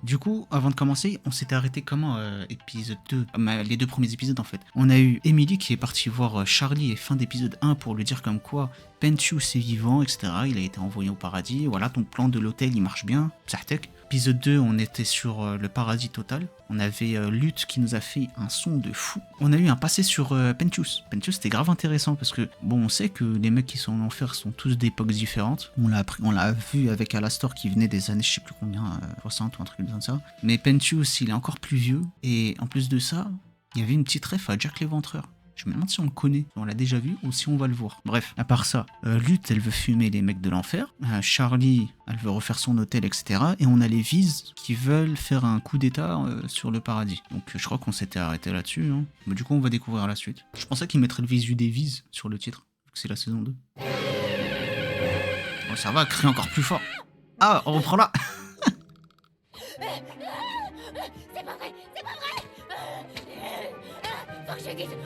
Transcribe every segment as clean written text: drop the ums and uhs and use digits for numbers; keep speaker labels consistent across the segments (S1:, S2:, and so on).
S1: Du coup, avant de commencer, on s'était arrêté comment épisode 2 les deux premiers épisodes en fait. On a eu Emily qui est partie voir Charlie et fin d'épisode 1 pour lui dire comme quoi Penchus est vivant, etc. Il a été envoyé au paradis. Voilà, ton plan de l'hôtel il marche bien. Psartek. Épisode 2, on était sur le paradis total. On avait Lutte qui nous a fait un son de fou. On a eu un passé sur Penchus. Penchus c'était grave intéressant parce que, bon, on sait que les mecs qui sont en enfer sont tous d'époques différentes. On l'a vu avec Alastor qui venait des années, je sais plus combien, 60 ou un truc comme ça. Mais Penchus, il est encore plus vieux. Et en plus de ça, il y avait une petite ref à Jack l'Éventreur. Je me demande si on le connaît, si on l'a déjà vu ou si on va le voir. Bref, à part ça, Lutte, elle veut fumer les mecs de l'enfer. Charlie, elle veut refaire son hôtel, etc. Et on a les Viz qui veulent faire un coup d'état sur le paradis. Donc je crois qu'on s'était arrêté là-dessus. Hein. Mais du coup, on va découvrir la suite. Je pensais qu'ils mettraient le visu des Viz sur le titre, vu que c'est la saison 2. Oh, ça va, crier encore plus fort. Ah, on reprend là.
S2: C'est pas vrai, c'est pas vrai. Faut que je dise,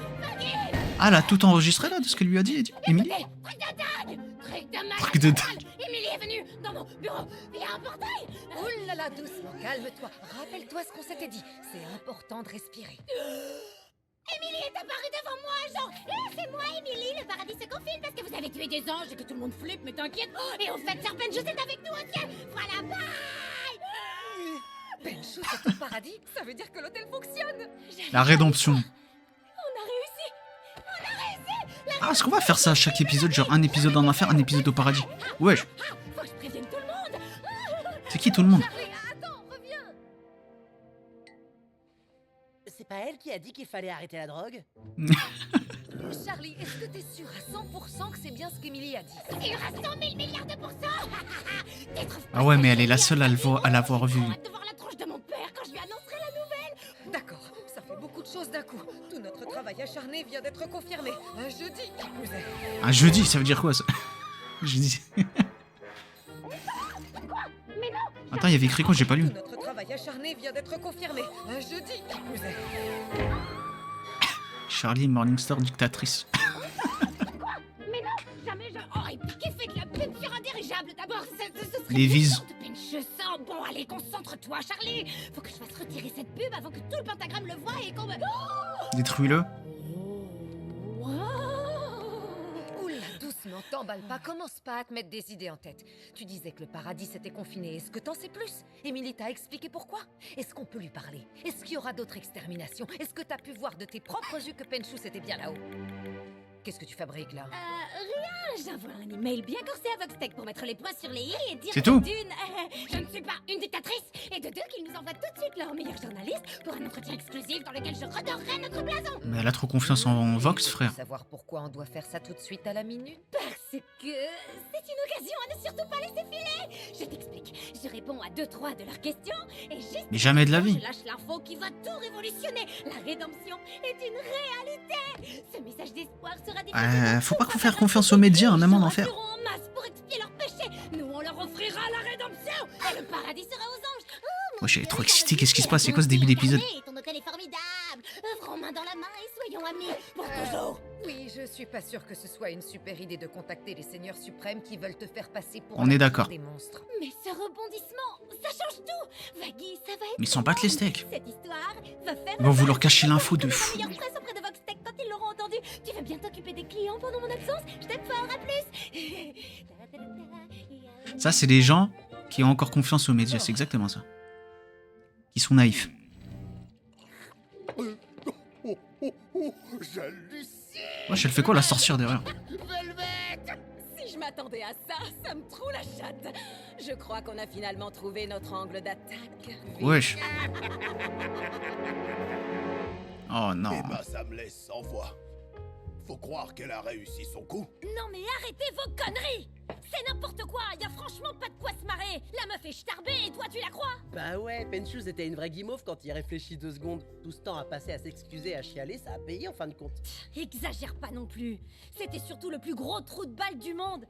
S1: Ah, elle a tout enregistré là de ce qu'elle lui a dit, Emily.
S2: truc de dingue, truc de malade.
S1: Truc de dingue.
S2: Emily est venue dans mon bureau via un portail.
S3: Ouh là là, doucement, calme-toi. Rappelle-toi ce qu'on s'était dit. C'est important de respirer.
S2: Emily est apparue devant moi, genre, c'est moi, Emily, le paradis se confine parce que vous avez tué des anges et que tout le monde flippe, mais t'inquiète. Et au fait, Serpent, je suis avec nous au ciel. Voilà, bye.
S3: Penchus est au paradis, ça veut dire que l'hôtel fonctionne.
S1: La rédemption.
S2: On a réussi. On a réussi.
S1: Ah, est-ce qu'on va faire ça à chaque épisode, genre un épisode en enfer, un épisode au paradis? Wesh.
S2: Faut que je prévienne tout le monde.
S1: C'est qui tout le monde?
S3: Charlie, attends, reviens.
S4: C'est pas elle qui a dit qu'il fallait arrêter la drogue?
S3: Charlie, est-ce que t'es sûr à 100% que c'est bien ce qu'Emily a dit?
S2: Il y aura 100 000 milliards de pourcents.
S1: Ah ouais, mais elle est la seule à l'avoir vu.
S2: Hâte de voir la tronche de mon père quand je lui annoncerai la nouvelle.
S3: D'accord, ça fait beaucoup de choses d'un coup. Tout notre travail acharné vient d'être confirmé. Un jeudi, qui plus est.
S1: Un jeudi, ça veut dire quoi ça? Jeudi.
S2: Mais non.
S1: Attends, il y avait écrit quoi? J'ai pas lu.
S3: Tout notre travail acharné vient d'être confirmé. Un jeudi, qui plus est.
S1: Charlie Morningstar, dictatrice.
S2: Mais non, jamais je... Oh, et puis qui fait de la pub sur un dirigeable d'abord? Ce serait
S1: Les Viz.
S2: de Penchus. Bon, allez, concentre-toi, Charlie. Faut que je fasse retirer cette pub avant que tout le pentagramme le voie et qu'on me...
S1: Détruis-le.
S3: Oula, doucement, t'emballe pas, commence pas à te mettre des idées en tête. Tu disais que le paradis s'était confiné, est-ce que t'en sais plus? Emily t'a expliqué pourquoi? Est-ce qu'on peut lui parler? Est-ce qu'il y aura d'autres exterminations? Est-ce que t'as pu voir de tes propres yeux que Penchus était bien là-haut? Qu'est-ce que tu fabriques là?
S2: Rien, j'envoie un email bien corsé à Voxtech pour mettre les points sur les i et dire
S1: C'est tout.
S2: que d'une, je ne suis pas une dictatrice, et de deux, qu'ils nous envoient tout de suite leur meilleur journaliste pour un entretien exclusif dans lequel je redorerai notre blason.
S1: Mais elle a trop confiance en Vox, frère.
S3: Savoir pourquoi on doit faire ça tout de suite à la minute?
S2: Parce que c'est une occasion à ne surtout pas laisser filer. Je t'explique, je réponds à 2-3 de leurs questions, et juste...
S1: Mais jamais de la vie.
S2: Je lâche l'info qui va tout révolutionner. La rédemption est une réalité. Ce message d'espoir sera diffusé.
S1: Faut pas faire confiance aux médias, un amant d'enfer.
S2: Ils en masse pour expier leurs péchés. Nous, on leur offrira la rédemption. Et le paradis sera aux anges.
S1: Moi, j'ai trop excité. Qu'est-ce qui se passe? C'est quoi ce début d'épisode?
S2: Ton hôtel est formidable. Œuvrons main dans la main et soyons amis pour toujours.
S3: Oui, je suis pas sûre que ce soit une super idée de contacter les seigneurs suprêmes qui veulent te faire passer pour
S1: On est d'accord.
S3: des monstres.
S2: Mais ce rebondissement, ça change tout. Vaggy, ça va être...
S1: Mais ils s'en battent les steaks.
S2: Cette histoire va faire...
S1: Ils vont vouloir cacher l'info de fou.
S2: La meilleure presse auprès de Voxtech quand ils l'auront entendu. Tu veux bien t'occuper des clients pendant mon absence? Je t'aime fort, à plus.
S1: Ça, c'est des gens qui ont encore confiance aux médias. C'est exactement ça. Qui sont naïfs. Wesh, elle fait quoi la sorcière derrière?
S5: Si je m'attendais à ça, ça me troue la chatte. Je crois qu'on a finalement trouvé notre angle d'attaque.
S1: Wesh. Oh non.
S6: Eh ben, ça me laisse sans voix. Faut croire qu'elle a réussi son coup.
S2: Non mais arrêtez vos conneries. C'est n'importe quoi. Y a franchement pas de quoi se marrer. La meuf est starbée et toi tu la crois?
S4: Bah ouais, Penchus était une vraie guimauve quand il réfléchit 2 secondes. Tout ce temps à passer à s'excuser, à chialer, ça a payé en fin de compte.
S2: Exagère pas non plus. C'était surtout le plus gros trou de balle du monde.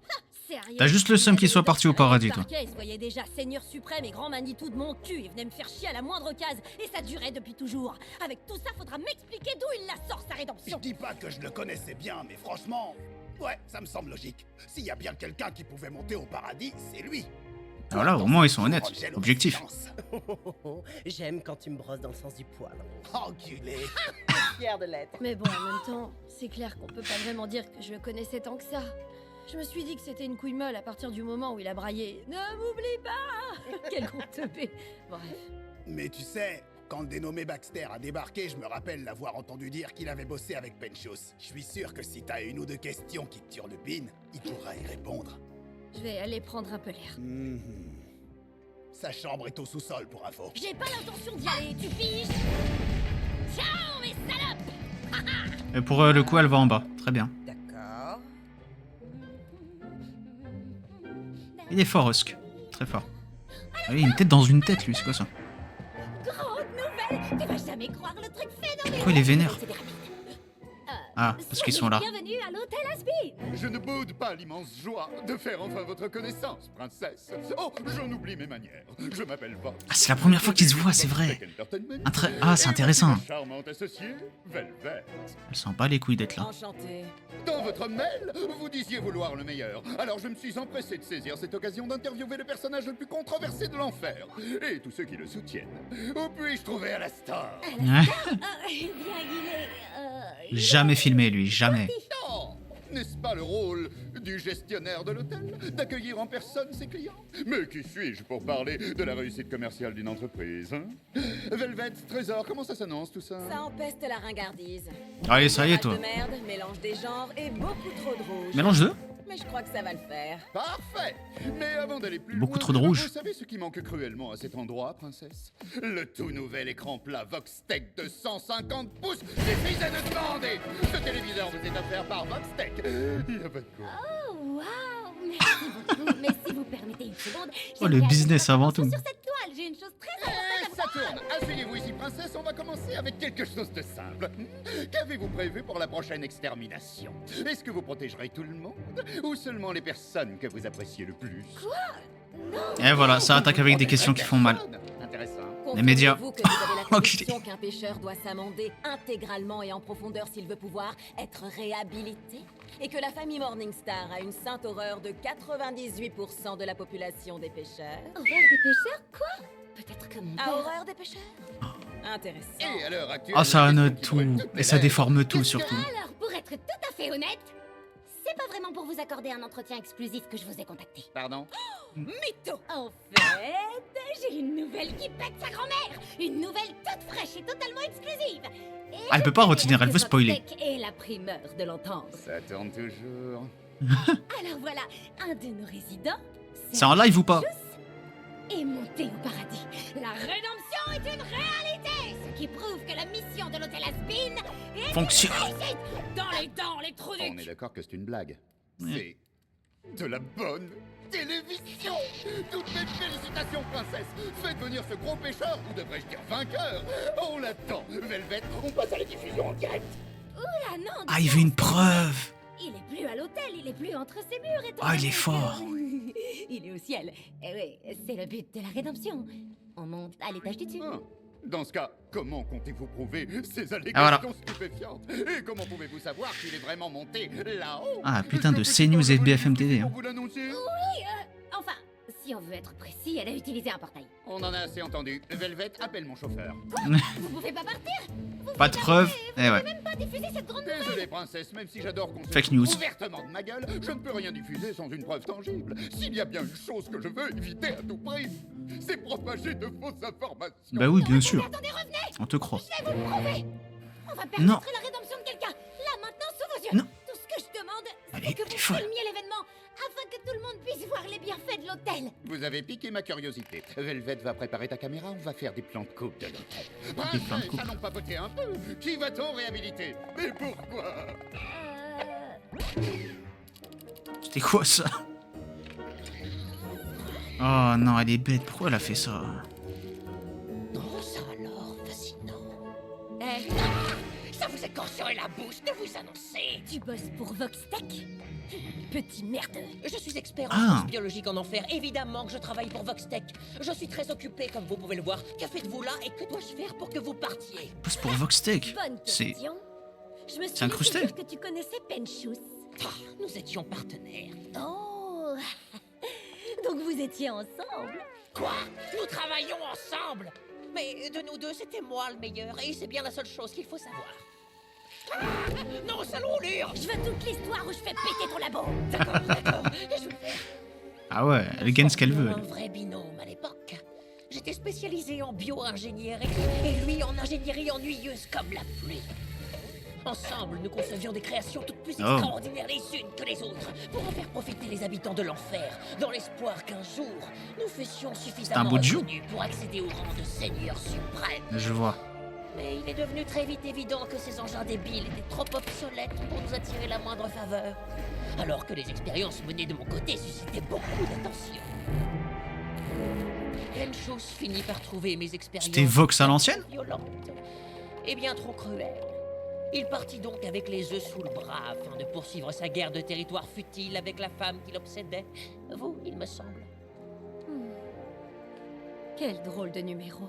S2: Sérieux.
S1: T'as juste le seum qu'il soit parti au paradis, toi.
S2: Parquet se voyait déjà seigneur suprême et grand Manitou de mon cul. Il venait me faire chier à la moindre case. Et ça durait depuis toujours. Avec tout ça, faudra m'expliquer d'où il la sort sa
S6: Je
S2: rédemption.
S6: dis pas que je le connaissais bien, mais franchement, ouais, ça me semble logique. S'il y a bien quelqu'un qui pouvait monter au paradis, c'est lui.
S1: Voilà, au moins ils sont honnêtes,
S6: Projet
S1: objectifs.
S6: l'obéissance.
S4: J'aime quand tu me brosses dans le sens du poil.
S6: Enculé.
S4: Fier de l'être.
S7: Mais bon, en même temps, c'est clair qu'on peut pas vraiment dire que je le connaissais tant que ça. Je me suis dit que c'était une couille molle à partir du moment où il a braillé « Ne m'oublie pas !» Quel gros teubé. Bref.
S6: Mais tu sais, quand le dénommé Baxter a débarqué, je me rappelle l'avoir entendu dire qu'il avait bossé avec Penchos. Je suis sûr que si t'as une ou deux questions qui te turlupinent, il pourra y répondre.
S7: Je vais aller prendre un peu l'air.
S6: Sa chambre est au sous-sol pour info.
S2: J'ai pas l'intention d'y aller, tu piges? Ciao, mes salopes!
S1: Et pour le coup, elle va en bas. Très bien.
S3: D'accord.
S1: Il est fort, Husk. Très fort. Ah oui, une tête dans une tête, lui, c'est quoi ça?
S2: Grande nouvelle! Tu vas jamais croire le truc fait dans les...
S1: Pourquoi il est vénère?
S2: C'est des rapides.
S1: Ah, parce qu'ils sont là.
S2: Bienvenue à l'hôtel Asby!
S8: Je ne boude pas l'immense joie de faire enfin votre connaissance, princesse. Oh, j'en oublie mes manières. Je m'appelle Vox.
S1: Ah, c'est la première fois qu'ils se voient, c'est vrai. Ah, c'est intéressant.
S8: Charmante associée, Velvet.
S1: Elle s'en bat les couilles d'être là.
S5: Enchanté.
S8: Dans votre mail, vous disiez vouloir le meilleur. Alors je me suis empressé de saisir cette occasion d'interviewer le personnage le plus controversé de l'enfer. Et tous ceux qui le soutiennent. Où puis-je trouver Alastor?
S1: Ouais.
S2: Eh bien,
S1: Jamais filmé, lui, jamais.
S8: Non! N'est-ce pas le rôle du gestionnaire de l'hôtel d'accueillir en personne ses clients? Mais qui suis-je pour parler de la réussite commerciale d'une entreprise, hein? Velvet, Trésor, comment ça s'annonce tout ça?
S5: Ça empeste la ringardise.
S1: Allez, ça y est,
S5: Parade
S1: toi.
S5: de merde, mélange des genres et beaucoup trop de rouge.
S1: Mélange deux.
S5: Mais je crois que ça va le faire.
S8: Parfait! Mais avant d'aller plus
S1: Beaucoup
S8: loin,
S1: trop de rouge.
S8: Vous savez ce qui manque cruellement à cet endroit, princesse? Le tout nouvel écran plat Voxtech de 150 pouces suffisait de demander! Ce téléviseur vous est offert par Voxtech. Il y a pas de quoi.
S2: Oh, waouh! Merci beaucoup. Mais si vous permettez une seconde...
S1: Oh, le
S2: j'aimerais
S1: business
S2: attirer
S1: avant
S2: votre
S1: tout.
S2: attention Sur cette toile, j'ai une chose très importante à
S8: Ça tourne! Asseyez-vous ici, princesse, on va commencer avec quelque chose de simple. Qu'avez-vous prévu pour la prochaine extermination? Est-ce que vous protégerez tout le monde? Ou seulement les personnes que vous appréciez le plus?
S1: Et voilà, ça attaque avec des questions qui font mal.
S8: Intéressant.
S1: Les médias.
S5: Confirmez-vous que vous avez la
S1: Enculé.
S5: conviction qu'un pêcheur doit s'amender intégralement et en profondeur s'il veut pouvoir être réhabilité? Et que la famille Morningstar a une sainte horreur de 98% de la population des pêcheurs?
S2: Horreur des pêcheurs? Quoi? Peut-être que mon
S5: À
S2: père...
S5: horreur des pêcheurs? Intéressant.
S8: Et à l'heure actuelle,
S1: Ah, ça
S8: qu'est-ce
S1: annote
S8: qui
S1: tout.
S8: pourrait te
S1: Et ça
S8: plaire?
S1: déforme tout, surtout.
S2: Alors, pour être tout à fait honnête, c'est pas vraiment pour vous accorder un entretien exclusif que je vous ai contacté.
S8: Pardon?
S5: Mytho!
S2: En fait, j'ai une nouvelle qui pète sa grand-mère. Une nouvelle toute fraîche et totalement exclusive. Et
S1: Ah, elle peut pas retenir, elle veut spoiler.
S2: Et la primeur de l'entendre.
S8: Ça tourne toujours.
S2: Alors voilà, un de nos résidents...
S1: C'est en live ou pas?
S2: est monté au paradis. La rédemption est une réalité, ce qui prouve que la mission de l'hôtel Aspin est
S1: Fonctionne.
S2: une réussite. Dans les dents, les trous
S8: On est
S2: du...
S8: d'accord que c'est une blague. C'est de la bonne télévision. Toutes mes félicitations, princesse. Faites venir ce gros pêcheur, ou devrais-je dire vainqueur. On l'attend. Velvet, on passe à la diffusion en direct.
S2: Oula, non.
S1: Ah, il veut une preuve.
S2: Il est plus à l'hôtel, il est plus entre ses murs. étant
S1: Ah, il
S2: donné
S1: est fort.
S2: que- il est au ciel. Eh oui, c'est le but de la rédemption. On monte à l'étage du dessus.
S8: Ah. Dans ce cas, comment comptez-vous prouver ces allégations
S1: Ah, voilà.
S8: stupéfiantes? Et comment pouvez-vous savoir qu'il est vraiment monté là-haut?
S1: Ah, putain de
S8: Je peux
S1: CNews
S8: tout
S1: et
S8: dans
S1: BFM
S8: le
S1: TV, hein.
S8: pour vous l'annoncer.
S2: Enfin, si on veut être précis, elle a utilisé un portail.
S8: On en a assez entendu. Velvet, appelle mon chauffeur.
S2: Vous pouvez pas partir.
S1: Pas de preuve. Eh ouais.
S2: Même pas diffuser cette grande nouvelle.
S8: Désolé, princesse, même si j'adore qu'on se
S1: Fake
S8: foute
S1: news.
S8: ouvertement de ma gueule, je ne peux rien diffuser sans une preuve tangible. S'il y a bien une chose que je veux éviter à tout prix, c'est propager de fausses informations.
S1: Bah oui, bien sûr.
S2: Attendez, revenez.
S1: On te croit.
S2: Je vais vous le prouver. On va permettre
S1: Non.
S2: la rédemption de quelqu'un. Là, maintenant, sous vos yeux.
S1: Non.
S2: Tout ce que je demande,
S1: Elle
S2: c'est
S1: est
S2: que vous
S1: folle.
S2: filmiez l'événement afin que tout le monde puisse voir les bienfaits de l'hôtel.
S8: Vous avez piqué ma curiosité. Velvet va préparer ta caméra, on va faire des plans de coupe de l'hôtel.
S1: Des plans de
S8: Princesse,
S1: coupe.
S8: allons papoter un peu. Qui va-t-on réhabiliter? Et pourquoi?
S1: C'était quoi ça? Oh non, elle est bête. Pourquoi elle a fait ça?
S4: Oh, ça alors, fascinant.
S2: Eh,
S4: Ça vous écorcherait la bouche de vous annoncer.
S2: tu bosses pour Voxtech? Petit merdeux.
S4: Je suis expert en
S1: Ah.
S4: sciences biologiques en enfer. Évidemment que je travaille pour Voxtech. Je suis très occupé, comme vous pouvez le voir. Que faites-vous là et que dois-je faire pour que vous partiez?
S1: Plus pour Voxtech.
S2: Bonne
S1: C'est.
S2: question. Je me suis
S1: C'est incrusté.
S2: laissé dire que tu connaissais Penchus.
S4: Ah, nous étions partenaires.
S2: Oh.
S7: Donc vous étiez ensemble?
S4: Quoi? Nous travaillons ensemble? Mais de nous deux, c'était moi le meilleur, et c'est bien la seule chose qu'il faut savoir. Ah, non, sale roulure!
S2: Je veux toute l'histoire où je fais péter ton labo.
S4: D'accord. Et je vais le faire.
S1: Ah ouais, elle gagne ce qu'elle veut.
S4: Un vrai binôme à l'époque. J'étais spécialisé en bio-ingénierie et lui en ingénierie ennuyeuse comme la pluie. Ensemble, nous concevions des créations toutes plus extraordinaires les unes que les autres pour en faire profiter les habitants de l'enfer, dans l'espoir qu'un jour, nous fessions suffisamment
S1: bout de joue.
S4: reconnus pour accéder au rang de seigneur suprême.
S1: Je vois.
S4: Mais il est devenu très vite évident que ces engins débiles étaient trop obsolètes pour nous attirer la moindre faveur. Alors que les expériences menées de mon côté suscitaient beaucoup d'attention. Penchos finit par trouver mes expériences
S1: C'était Vox à l'ancienne?
S4: violentes et bien trop cruelles. Il partit donc avec les œufs sous le bras afin de poursuivre sa guerre de territoire futile avec la femme qui l'obsédait. Vous, il me semble.
S7: Quel drôle de numéro.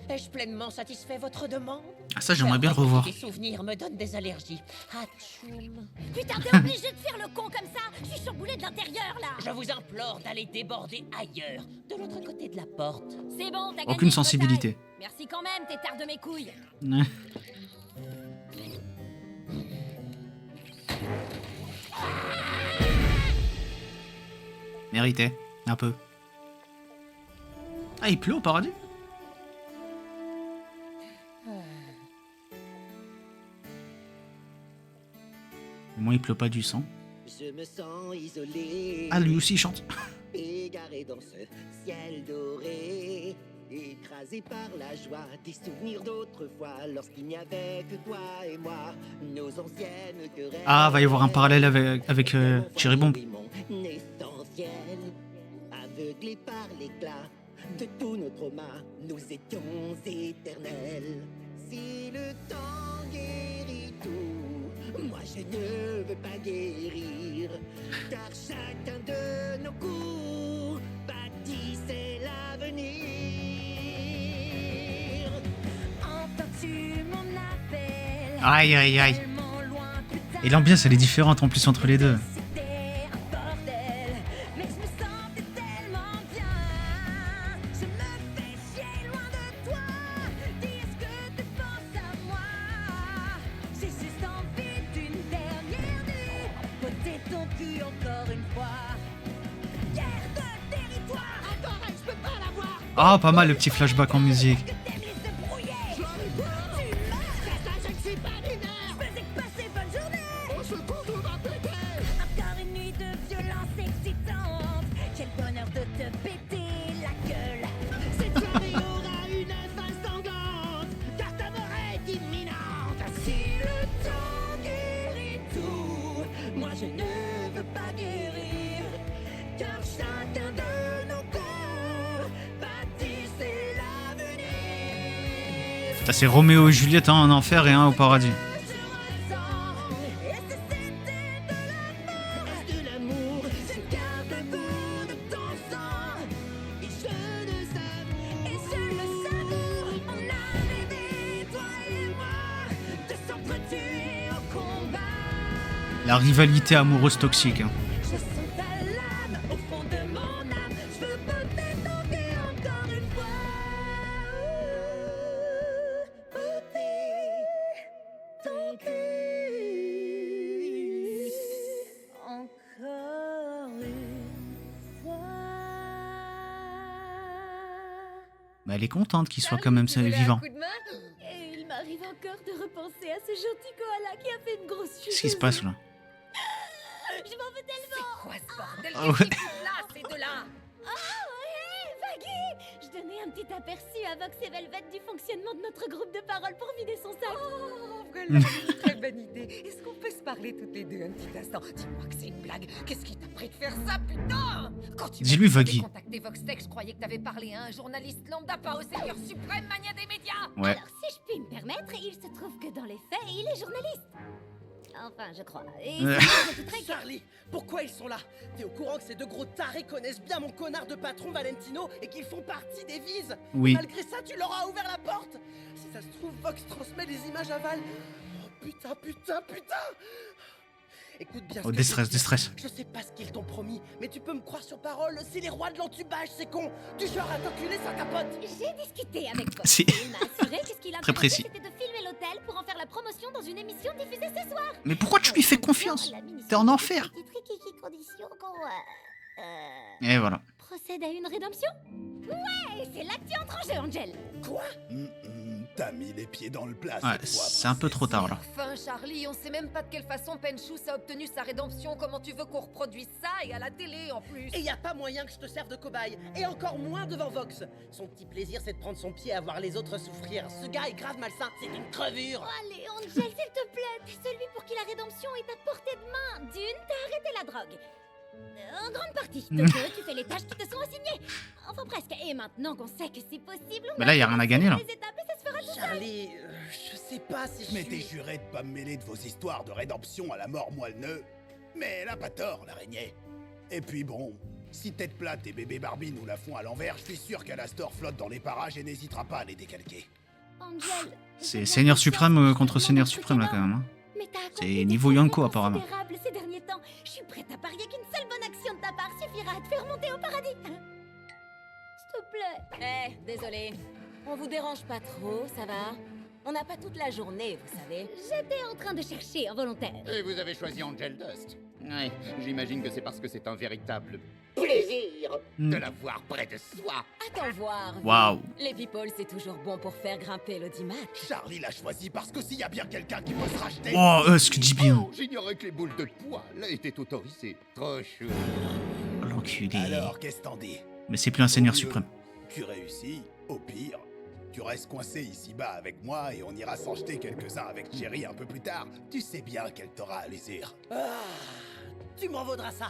S4: Ai-je pleinement satisfait votre demande?
S1: Ah ça, j'aimerais bien le revoir.
S4: Les souvenirs me donnent des allergies. Hatchoum.
S2: Putain, t'es obligé de faire le con comme ça. Je suis chamboulée de l'intérieur, là.
S4: Je vous implore d'aller déborder ailleurs, de l'autre côté de la porte.
S2: C'est bon, t'as gagné
S1: Aucune
S2: une
S1: sensibilité.
S2: bataille. Merci quand même, t'es tard de mes couilles.
S1: Mérité, un peu. Ah, il pleut au paradis? Au moins, il pleut pas du sang.
S9: Je me sens isolé.
S1: Ah, lui aussi, il chante.
S9: Égaré dans ce ciel doré. Écrasé par la joie des souvenirs d'autrefois. Lorsqu'il n'y avait que toi et moi. Nos anciennes querelles.
S1: Ah, va y avoir un parallèle avec Cherry Bomb.
S9: Mon essentiel. Aveuglé par l'éclat de tous nos traumas. Nous étions éternels. Si le temps guérit tout, moi je ne veux pas guérir, car chacun de nos coups bâtissait l'avenir. Entends-tu mon appel?
S1: Aïe, aïe, aïe. Et l'ambiance, elle est différente en plus entre les deux.
S9: C'était un bordel, mais je me sentais tellement bien. Je me fais chier loin de toi. Dis ce que tu penses à moi. J'ai juste envie d'une dernière nuit. Poser ton cul encore une fois. Guerre de territoire. Attends, je peux pas l'avoir.
S1: Ah, pas mal le petit flashback en musique.
S9: Que t'aimes les embrouiller. Tu meurs. Ça, je ne suis pas mineur. Je faisais que passer bonne journée. On se compte, on va péter. Encore une nuit de violence excitante. Quel bonheur de te péter la gueule. Cette soirée aura une fin sanglante, car ta mort est imminente. Si le temps guérit tout, moi je ne veux pas guérir, car chacun de nos corps bâtissait l'avenir.
S1: Ça, c'est Roméo et Juliette, un en enfer et un au paradis.
S9: Est-ce de l'amour? Je garde le goût de ton sang. Et je le savoure. On a rêvé, toi et moi, de s'entretuer au combat.
S1: La rivalité amoureuse toxique. Hein.
S9: Je sens ta lame au fond de mon âme. Je veux peut-être toquer encore une fois. Ton cul. Encore une fois.
S1: Bah, elle est contente qu'il soit quand même vivant.
S7: Et il m'arrive encore de repenser à ce gentil koala qui a fait une grosse chute.
S1: Qu'est-ce qui se passe là?
S2: Je m'en veux tellement.
S3: Quoi ce bordel?
S1: Ah ouais.
S3: Qu'est-ce qui fout là, ces deux-là?
S2: Vaggy, je donnais un petit aperçu à Vox et Velvet du fonctionnement de notre groupe de parole pour vider son sac.
S3: Oh, voilà, une très bonne idée. Est-ce qu'on peut se parler toutes les deux un petit instant? Dis-moi que c'est une blague. Qu'est-ce qui t'a pris de faire ça, putain? Quand tu
S1: Dis-lui,
S3: m'as
S1: Vaggy.
S3: contacté Voxtech, je croyais que t'avais parlé à un journaliste lambda, pas au seigneur suprême mania des médias.
S1: Ouais.
S2: Alors, si je puis me permettre, il se trouve que dans les faits, il est journaliste. Enfin, je crois. Et
S1: Ouais.
S2: c'est très
S10: Charlie, pourquoi ils sont là? T'es au courant que ces deux gros tarés connaissent bien mon connard de patron Valentino et qu'ils font partie des Vises?
S1: Oui.
S10: Malgré ça, tu leur as ouvert la porte? Si ça se trouve, Vox transmet les images à Val. Oh putain, putain, putain! Écoute bien
S1: Oh,
S10: ce que
S1: déstresse,
S10: je vais te
S1: déstresse.
S10: dire. Je sais pas ce qu'ils t'ont promis, mais tu peux me croire sur parole, c'est les rois de l'entubage, c'est con. Du genre à t'enculer sans capote.
S2: J'ai discuté avec Fox.
S1: Si.
S2: Il m'a assuré que ce qui
S1: Très précis.
S2: l'intéressait, c'était de filmer l'hôtel pour en faire la promotion dans une émission diffusée ce soir.
S1: Mais pourquoi tu lui fais confiance? T'es en enfer.
S2: Petite condition qu'on
S1: Et voilà.
S2: procède à une rédemption. Ouais, c'est là que tu entres en jeu, Angel.
S10: Quoi?
S6: T'as mis les pieds dans le plat
S1: Ouais,
S6: cette fois,
S1: c'est un peu trop tard là.
S3: Enfin, Charlie, on sait même pas de quelle façon Penchus a obtenu sa rédemption. Comment tu veux qu'on reproduise ça et à la télé en plus?
S10: Et y a pas moyen que je te serve de cobaye, et encore moins devant Vox. Son petit plaisir, c'est de prendre son pied à voir les autres souffrir. Ce gars est grave malsain, c'est une crevure.
S2: Oh, allez, Angel, s'il te plaît. T'es celui pour qui la rédemption est à portée de main. D'une, t'as arrêté la drogue. En grande partie. De deux, tu fais les tâches qui te sont assignées. Enfin, presque. Et maintenant qu'on sait que c'est possible, on
S1: Mais là, y a rien à gagner là.
S2: les étapes et ça se fera tout seul.
S10: Charlie, je sais pas si je
S6: Mais t'es
S10: suis...
S6: juré de pas me mêler de vos histoires de rédemption à la mort moelle-neu. Mais elle a pas tort, l'araignée. Et puis bon, si Tête Plate et Bébé Barbie nous la font à l'envers, je suis sûr qu'Alastor flotte dans les parages et n'hésitera pas à les décalquer.
S2: Angel,
S1: C'est Seigneur Suprême contre Seigneur Suprême là quand même. Hein.
S2: mais t'as accompli
S1: C'est
S2: des
S1: niveau
S2: progrès
S1: Yonko, apparemment.
S2: considérables ces derniers temps. Je suis prête à parier qu'une seule bonne action de ta part suffira à te faire monter au paradis. S'il te plaît.
S5: Désolé. On vous dérange pas trop, ça va? On n'a pas toute la journée, vous savez.
S2: J'étais en train de chercher un volontaire.
S8: Et vous avez choisi Angel Dust. Ouais, j'imagine que c'est parce que c'est un véritable plaisir de la voir près de soi.
S5: Attends voir.
S1: Waouh.
S5: Les people, c'est toujours bon pour faire grimper l'audimat.
S6: Charlie l'a choisi parce que s'il y a bien quelqu'un qui peut se racheter...
S1: Oh, ce que dit bien.
S8: Oh, j'ignorais que les boules de poils étaient autorisées. Trop chou.
S1: L'enculé.
S6: Alors, qu'est-ce t'en dis?
S1: Mais c'est plus un Seigneur
S6: Au mieux,
S1: Suprême.
S6: Tu réussis, au pire, tu restes coincé ici-bas avec moi et on ira s'en jeter quelques-uns avec Cherry un peu plus tard. Tu sais bien qu'elle t'aura à l'usure.
S10: Ah, tu m'en vaudras ça.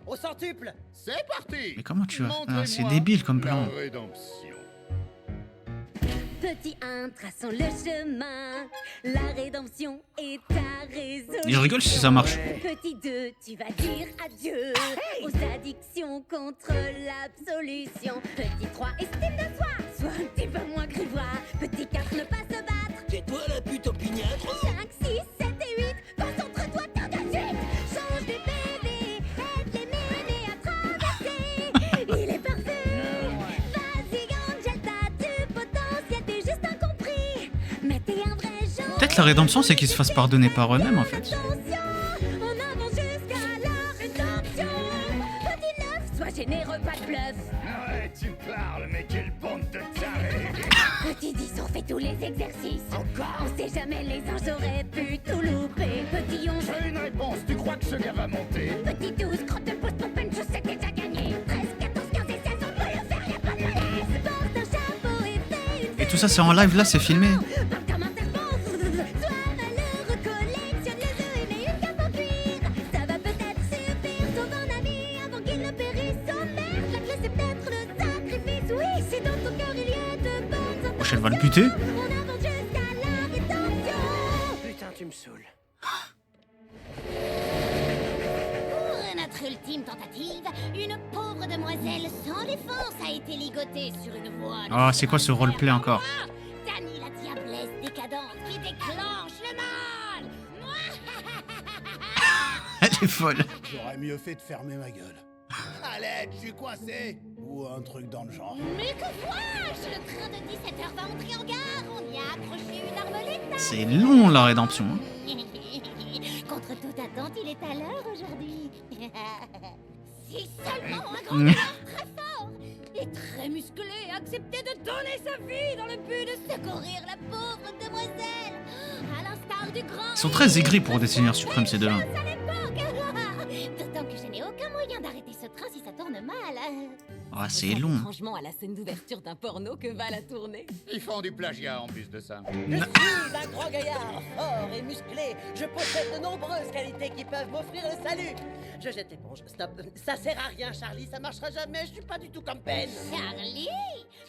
S10: Au centuple.
S8: C'est parti.
S1: Mais comment tu vas...
S8: Montrez-moi
S1: c'est débile comme plan.
S8: La rédemption.
S9: Petit 1, traçons le chemin. La rédemption est à résoudre.
S1: Et je rigole si ça marche.
S9: Petit 2, tu vas dire adieu aux addictions contre l'absolution. Petit 3, estime de soi, sois un petit peu moins grivois. Petit 4, ne pas se battre.
S10: C'est toi la pute opiniâtre.
S9: 5, 6, 7 et 8, concentre-toi tout de suite. Change de bébé, aide les mémés à traverser. Il est parfait. Vas-y, Angel, t'as du potentiel, t'es juste incompris. Mais t'es un vrai genre.
S1: Peut-être la rédemption, c'est qu'ils se fassent pardonner par eux-mêmes en fait.
S9: Attention, on avance jusqu'à la rédemption. Petit 9, sois généreux, pas de bluff.
S8: Ouais, tu parles, mais quelle bande de tarés.
S9: Petit 10, on fait tous les exercices. Encore. On sait jamais, les anges auraient pu tout louper. Petit 11,
S8: J'ai une réponse, tu crois que ce gars va monter?
S9: petit 12, crotte de pouce pour peine, je sais que t'as gagné. 13, 14, 15 et 16, on peut le faire, y'a pas de malaise. Porte un chapeau et fais une
S1: Et tout ça c'est en live là, c'est filmé.
S9: Parle comme un serpent. Sois malheureux, collectionne les œufs et mets une cape en cuir. Ça va peut-être suffire, sauve un ami avant qu'il ne périsse. Oh merde, la clé c'est peut-être le sacrifice. Oui, si dans ton cœur il y a de bonnes
S1: Wesh, elle va le buter.
S9: on avance jusqu'à la rédemption.
S10: Putain, tu me saoules.
S2: Pour notre ultime tentative, une pauvre demoiselle sans défense a été ligotée sur une voie. de
S1: Oh, c'est quoi ce roleplay encore?
S2: Dani la diablesse décadente qui déclenche le mal.
S1: Elle est folle.
S6: J'aurais mieux fait de fermer ma gueule. Allez, je suis coincé. Ou un truc dans le genre.
S2: Mais que vois-je? Le train de 17h va entrer en gare. On y a accroché une armelette.
S1: C'est long la rédemption. Hein.
S2: Contre toute attente, il est à l'heure aujourd'hui. Si seulement un grand joueur très fort et très musclé acceptait de donner sa vie dans le but de secourir la pauvre demoiselle, à l'instar du grand...
S1: Ils sont très aigris pour des Seigneurs Suprêmes ces deux-là.
S2: à l'époque. D'autant que je n'ai aucun moyen d'arrêter ce train si ça tourne mal.
S1: Ah, c'est long.
S5: Franchement, à la scène d'ouverture d'un porno que va la tournée.
S8: Ils font du plagiat en plus de ça.
S10: Je suis un grand gaillard, fort et musclé. Je possède de nombreuses qualités qui peuvent m'offrir le salut. Je jette l'éponge. Stop. Ça sert à rien, Charlie. Ça marchera jamais. Je suis pas du tout comme Ben.
S2: Charlie?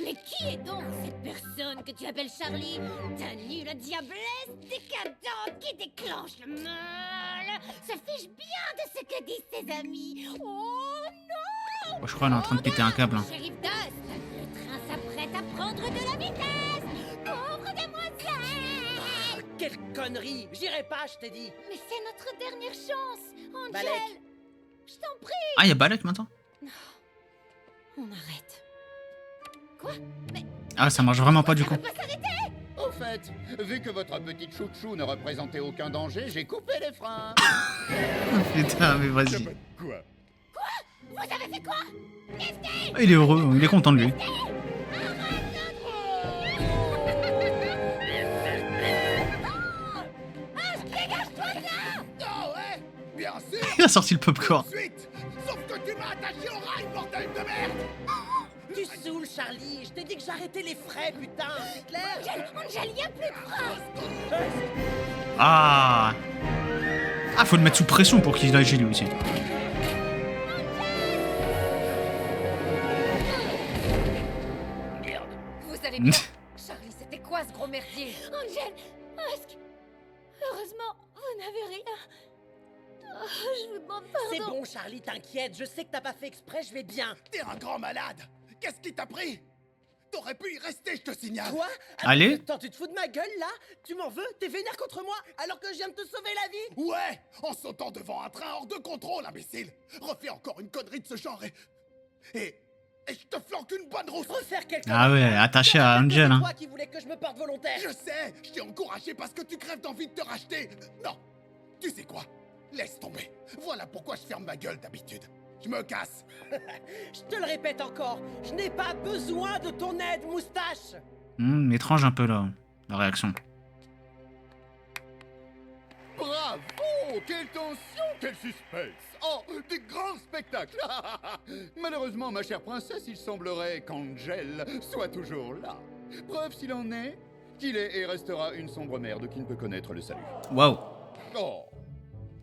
S2: Mais qui est donc cette personne que tu appelles Charlie? Dani la diablesse décadente qui déclenche le mal se fiche bien de ce que disent ses amis. Oh non!
S1: Moi, je crois qu'elle est en train de péter un câble. Hein.
S2: Shérif Dust, le train s'apprête à prendre de la vitesse. Pauvre demoiselle!
S10: Quelle connerie! J'irai pas, je t'ai dit!
S2: Mais c'est notre dernière chance, Angel.
S10: Balek.
S2: Je t'en prie.
S1: Ah, il y a Balek maintenant?
S2: On arrête. Quoi? Mais
S1: Ah, ça marche vraiment pas du coup.
S2: ça va pas s'arrêter.
S8: Au fait, vu que votre petite chouchou ne représentait aucun danger, j'ai coupé les freins.
S1: Putain, mais vas-y.
S8: Quoi?
S2: Vous avez fait quoi?
S1: Ah, il est heureux, il est content de lui.
S6: Non, ouais, bien sûr.
S1: Il a sorti le popcorn.
S6: Suite. Sauf que tu m'as attaché au rail, bordel de merde.
S10: Tu saoules, Charlie! Je t'ai dit que j'arrêtais les frais, putain! C'est clair?
S2: Angel, y a plus de phrases.
S1: Ah. Ah, faut le mettre sous pression pour qu'il agisse lui aussi.
S3: Vous allez bien? Charlie, c'était quoi ce gros merdier?
S2: Angel, Husk. Heureusement, vous n'avez rien. Oh, je vous demande pardon.
S10: C'est bon, Charlie, t'inquiète. Je sais que t'as pas fait exprès, je vais bien.
S6: T'es un grand malade. Qu'est-ce qui t'a pris? T'aurais pu y rester, je te signale.
S10: Quoi?
S1: Allez.
S10: Attends, tu te fous de ma gueule, là? Tu m'en veux? T'es vénère contre moi alors que je viens de te sauver la vie?
S6: Ouais, en sautant devant un train hors de contrôle, imbécile. Refais encore une connerie de ce genre et je te flanque une bonne rousse.
S10: Refaire quelque
S1: Ah ouais, attaché à Angel,
S10: C'est
S1: hein.
S10: toi qui voulais que je me porte volontaire.
S6: Je sais, je t'ai encouragé parce que tu crèves d'envie de te racheter. Non, tu sais quoi? Laisse tomber. Voilà pourquoi je ferme ma gueule d'habitude. Je me casse.
S10: Je te le répète encore, je n'ai pas besoin de ton aide, moustache.
S1: Étrange un peu là, la réaction.
S8: Bravo! Quelle tension, quel suspense! Oh, des grands spectacles! Malheureusement, ma chère princesse, il semblerait qu'Angel soit toujours là. Preuve s'il en est, qu'il est et restera une sombre merde qui ne peut connaître le salut.
S1: Waouh.
S8: Oh!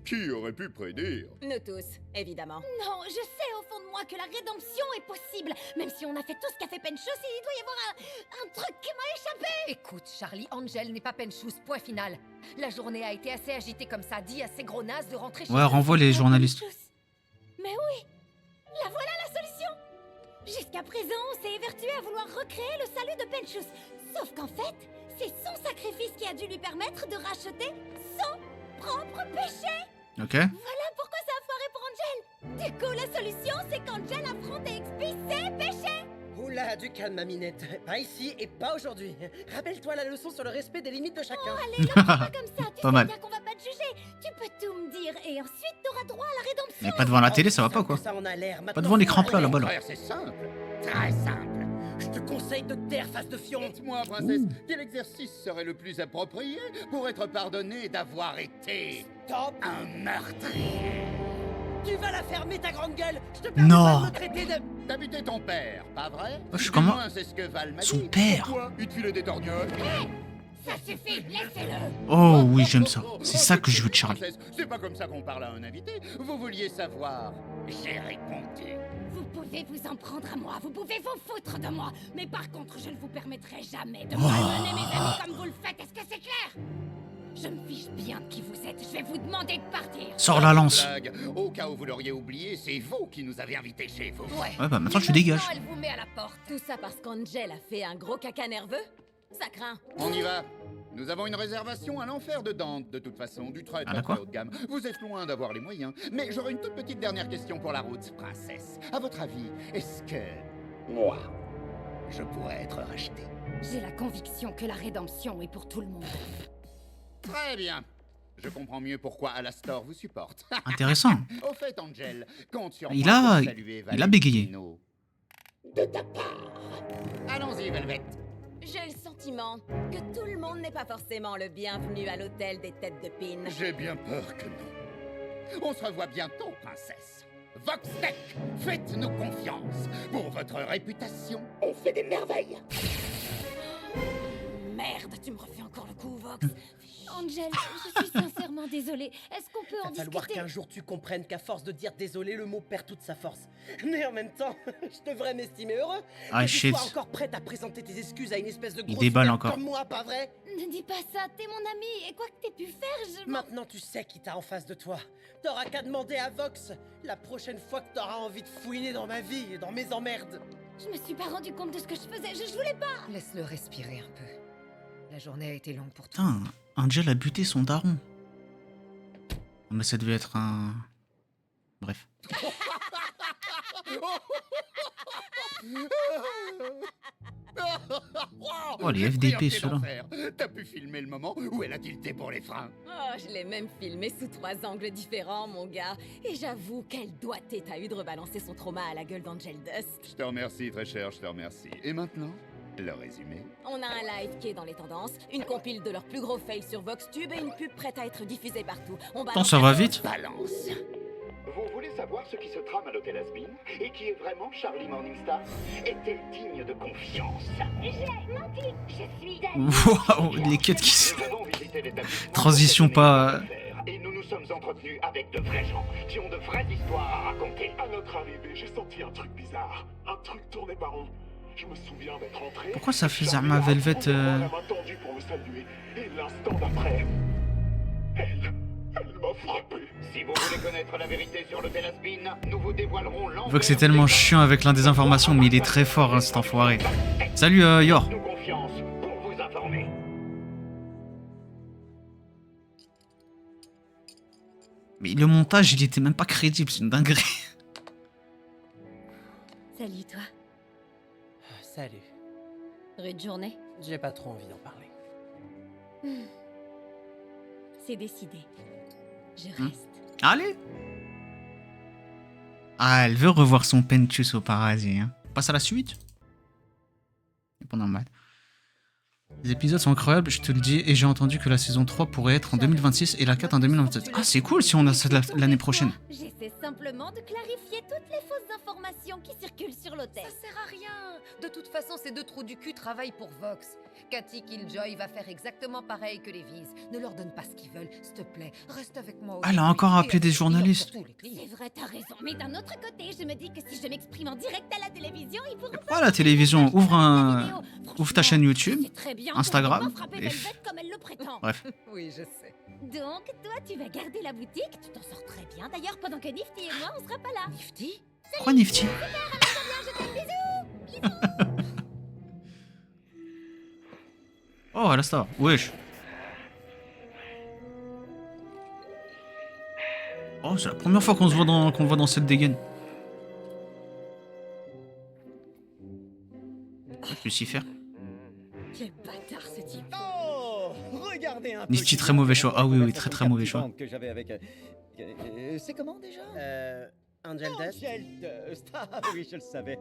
S8: Qui aurait pu prédire?
S5: Nous tous, évidemment.
S2: Non, je sais au fond de moi que la rédemption est possible. Même si on a fait tout ce qu'a fait Penchos, il doit y avoir un truc qui m'a échappé.
S3: Écoute, Charlie, Angel n'est pas Penchous, point final. La journée a été assez agitée comme ça, dis à ces gros nazes de rentrer chez
S1: Ouais,
S3: eux.
S1: renvoie les journalistes.
S2: Mais oui, la voilà la solution. Jusqu'à présent, on s'est évertué à vouloir recréer le salut de Penchous. Sauf qu'en fait, c'est son sacrifice qui a dû lui permettre de racheter son propre péché.
S1: Ok.
S2: Voilà pourquoi ça a foiré pour Angel. Du coup, la solution, c'est qu'Angel affronte et expie ses péchés.
S10: Oula, du calme, ma minette. Pas ici et pas aujourd'hui. Rappelle-toi la leçon sur le respect des limites de chacun.
S2: Allez, ne prends pas comme ça. Tu
S1: Pas
S2: sais
S1: mal.
S2: bien qu'on va pas te juger. Tu peux tout me dire et ensuite t'auras droit à la rédemption.
S1: Mais pas devant la télé, ça va pas quoi.
S10: Ça en a l'air.
S1: Pas devant l'écran plat là-bas là.
S8: Frère, c'est simple. Très simple.
S10: Je te conseille de te taire, face de fion.
S8: Dites-moi, princesse, quel exercice serait le plus approprié pour être pardonné d'avoir été
S10: Top.
S8: un meurtrier?
S10: Tu vas la fermer, ta grande gueule. Je te permets
S1: Non.
S10: pas de me traiter de...
S8: D'habiter ton père, pas vrai?
S1: Oh, je suis
S8: Du
S1: comment-
S8: moins, c'est ce que Val m'a
S1: Son
S8: dit.
S1: père.
S8: Pourquoi il te filait des torgnoles?
S2: Ça suffit, laissez-le.
S1: Oh oui, j'aime ça. C'est ça que je veux de Charlie.
S8: Princesse, c'est pas comme ça qu'on parle à un invité. Vous vouliez savoir. J'ai répondu.
S2: Vous pouvez vous en prendre à moi, vous pouvez vous foutre de moi. Mais par contre, je ne vous permettrai jamais de malmener mes amis comme vous le faites. Est-ce que c'est clair? Je me fiche bien de qui vous êtes. Je vais vous demander de partir.
S1: Sors la lance.
S8: Blague. Au cas où vous l'auriez oublié, c'est vous qui nous avez invités chez vous.
S3: Ouais.
S1: Ouais, bah maintenant
S3: Et
S1: tu dégages.
S3: elle vous met à la porte.
S5: Tout ça parce qu'Angel a fait un gros caca nerveux? Ça craint.
S8: On y va. Nous avons une réservation à l'enfer de Dante, de toute façon, du très
S1: Ah,
S8: très,
S1: d'accord.
S8: très haut de gamme. Vous êtes loin d'avoir les moyens, mais j'aurais une toute petite dernière question pour la route, princesse. À votre avis, est-ce que moi, je pourrais être racheté?
S2: J'ai la conviction que la rédemption est pour tout le monde.
S8: Très bien. Je comprends mieux pourquoi Alastor vous supporte.
S1: Intéressant.
S8: Au fait, Angel, compte sur
S1: Il
S8: moi
S1: a-
S8: pour saluer
S1: il a bégayé.
S8: Valentino. De ta part. Allons-y, Velvet.
S5: J'ai le sentiment que tout le monde n'est pas forcément le bienvenu à l'hôtel des têtes de pin.
S8: J'ai bien peur que non. On se revoit bientôt, princesse. Voxtech, faites-nous confiance. Pour votre réputation, on fait des merveilles.
S5: Merde, tu me refais encore le coup, Vox.
S2: Angel, je suis sincèrement désolée. Est-ce qu'on peut en
S10: Il va falloir
S2: discuter?
S10: qu'un jour tu comprennes qu'à force de dire désolé, le mot perd toute sa force. Mais en même temps, je devrais m'estimer heureux.
S1: Ah,
S10: que tu
S1: shit.
S10: sois encore prête à présenter tes excuses à une espèce de grosse
S1: déballe
S10: merde
S1: encore.
S10: comme moi, pas vrai?
S2: Ne dis pas ça, t'es mon ami, et quoi que t'aies pu faire, je...
S10: Maintenant tu sais qui t'a en face de toi. T'auras qu'à demander à Vox la prochaine fois que t'auras envie de fouiner dans ma vie et dans mes emmerdes.
S2: Je me suis pas rendu compte de ce que je faisais, je voulais pas.
S3: Laisse-le respirer un peu. La journée a été longue pour toi.
S1: Putain, Angel a buté son daron. Mais ça devait être un... Bref. Oh, les FDP, ceux-là.
S8: T'as pu filmer le moment où elle a tilté pour les freins?
S5: Oh, je l'ai même filmé sous 3 angles différents, mon gars. Et j'avoue, quelle doigté t'as eu de rebalancer son trauma à la gueule d'Angel Dust.
S8: Je te remercie, très cher, je te remercie. Et maintenant, le résumé.
S5: On a un live qui est dans les tendances, une compile de leurs plus gros fails sur VoxTube et une pub prête à être diffusée partout.
S1: Attends, ça va vite.
S8: Balance. Vous voulez savoir ce qui se trame à l'hôtel Asbin et qui est vraiment Charlie Morningstar? Est-elle digne de confiance?
S2: J'ai menti. Je suis
S1: Waouh, les quêtes qui se... Transition pas...
S8: Et nous nous sommes entretenus avec de vrais gens qui ont de vraies histoires à raconter. À notre arrivée, j'ai senti un truc bizarre. Un truc tourné par rond. Je me souviens d'être entré.
S1: Pourquoi ça fait Zerma Velvet
S8: la main tendue pour me saluer. Et l'instant d'après, elle m'a frappé. Si vous voulez connaître la vérité sur l'hôtel Asbin, nous vous dévoilerons l'envers.
S1: Je vois que c'est tellement chiant avec l'un des informations, mais il est très fort, hein, cet enfoiré. Salut, Yor.
S8: Nous confiance pour vous informer.
S1: Mais le montage, il était même pas crédible, c'est une dinguerie.
S7: Salut, toi.
S10: Salut.
S7: Rude journée.
S10: J'ai pas trop envie d'en parler.
S7: C'est décidé. Je reste.
S1: Allez. Ah, elle veut revoir son Pentus au paradis. Hein. On passe à la suite. C'est pas normal. Les épisodes sont incroyables, je te le dis, et j'ai entendu que la saison 3 pourrait être en 2026 et la 4 en 2027. Ah, c'est cool si on a ça l'année prochaine.
S2: J'essaie simplement de clarifier toutes les fausses informations qui circulent sur l'hôtel.
S3: Ça sert à rien. De toute façon, ces deux trous du cul travaillent pour Vox. Cathy Killjoy va faire exactement pareil que les Viz. Ne leur donne pas ce qu'ils veulent, s'il te plaît. Reste avec moi.
S1: Elle a encore appelé des journalistes.
S2: C'est vrai, t'as raison. Mais d'un autre côté, je me dis que si je m'exprime en direct à la télévision, ils pourront...
S1: Oh, la télévision, ouvre ta chaîne YouTube, Instagram, et...
S2: comme elle le prétend.
S1: Bref.
S3: Oui, je sais.
S2: Donc, toi, tu vas garder la boutique, tu t'en sors très bien. D'ailleurs, pendant que Nifty et moi, on sera pas là.
S3: Nifty?
S1: Pourquoi Nifty? Oh, Alastar, wesh. Oh, c'est la première fois qu'on se voit dans, qu'on voit dans cette dégaine. Lucifer.
S7: Quel bâtard ce type.
S10: Oh, regardez un peu.
S1: Nifty, très mauvais choix. Ah oui, oui, très très mauvais choix.
S10: Que j'avais avec. C'est comment déjà?
S11: Angel Dust.
S10: Angel Dust. Ah oui, je le savais.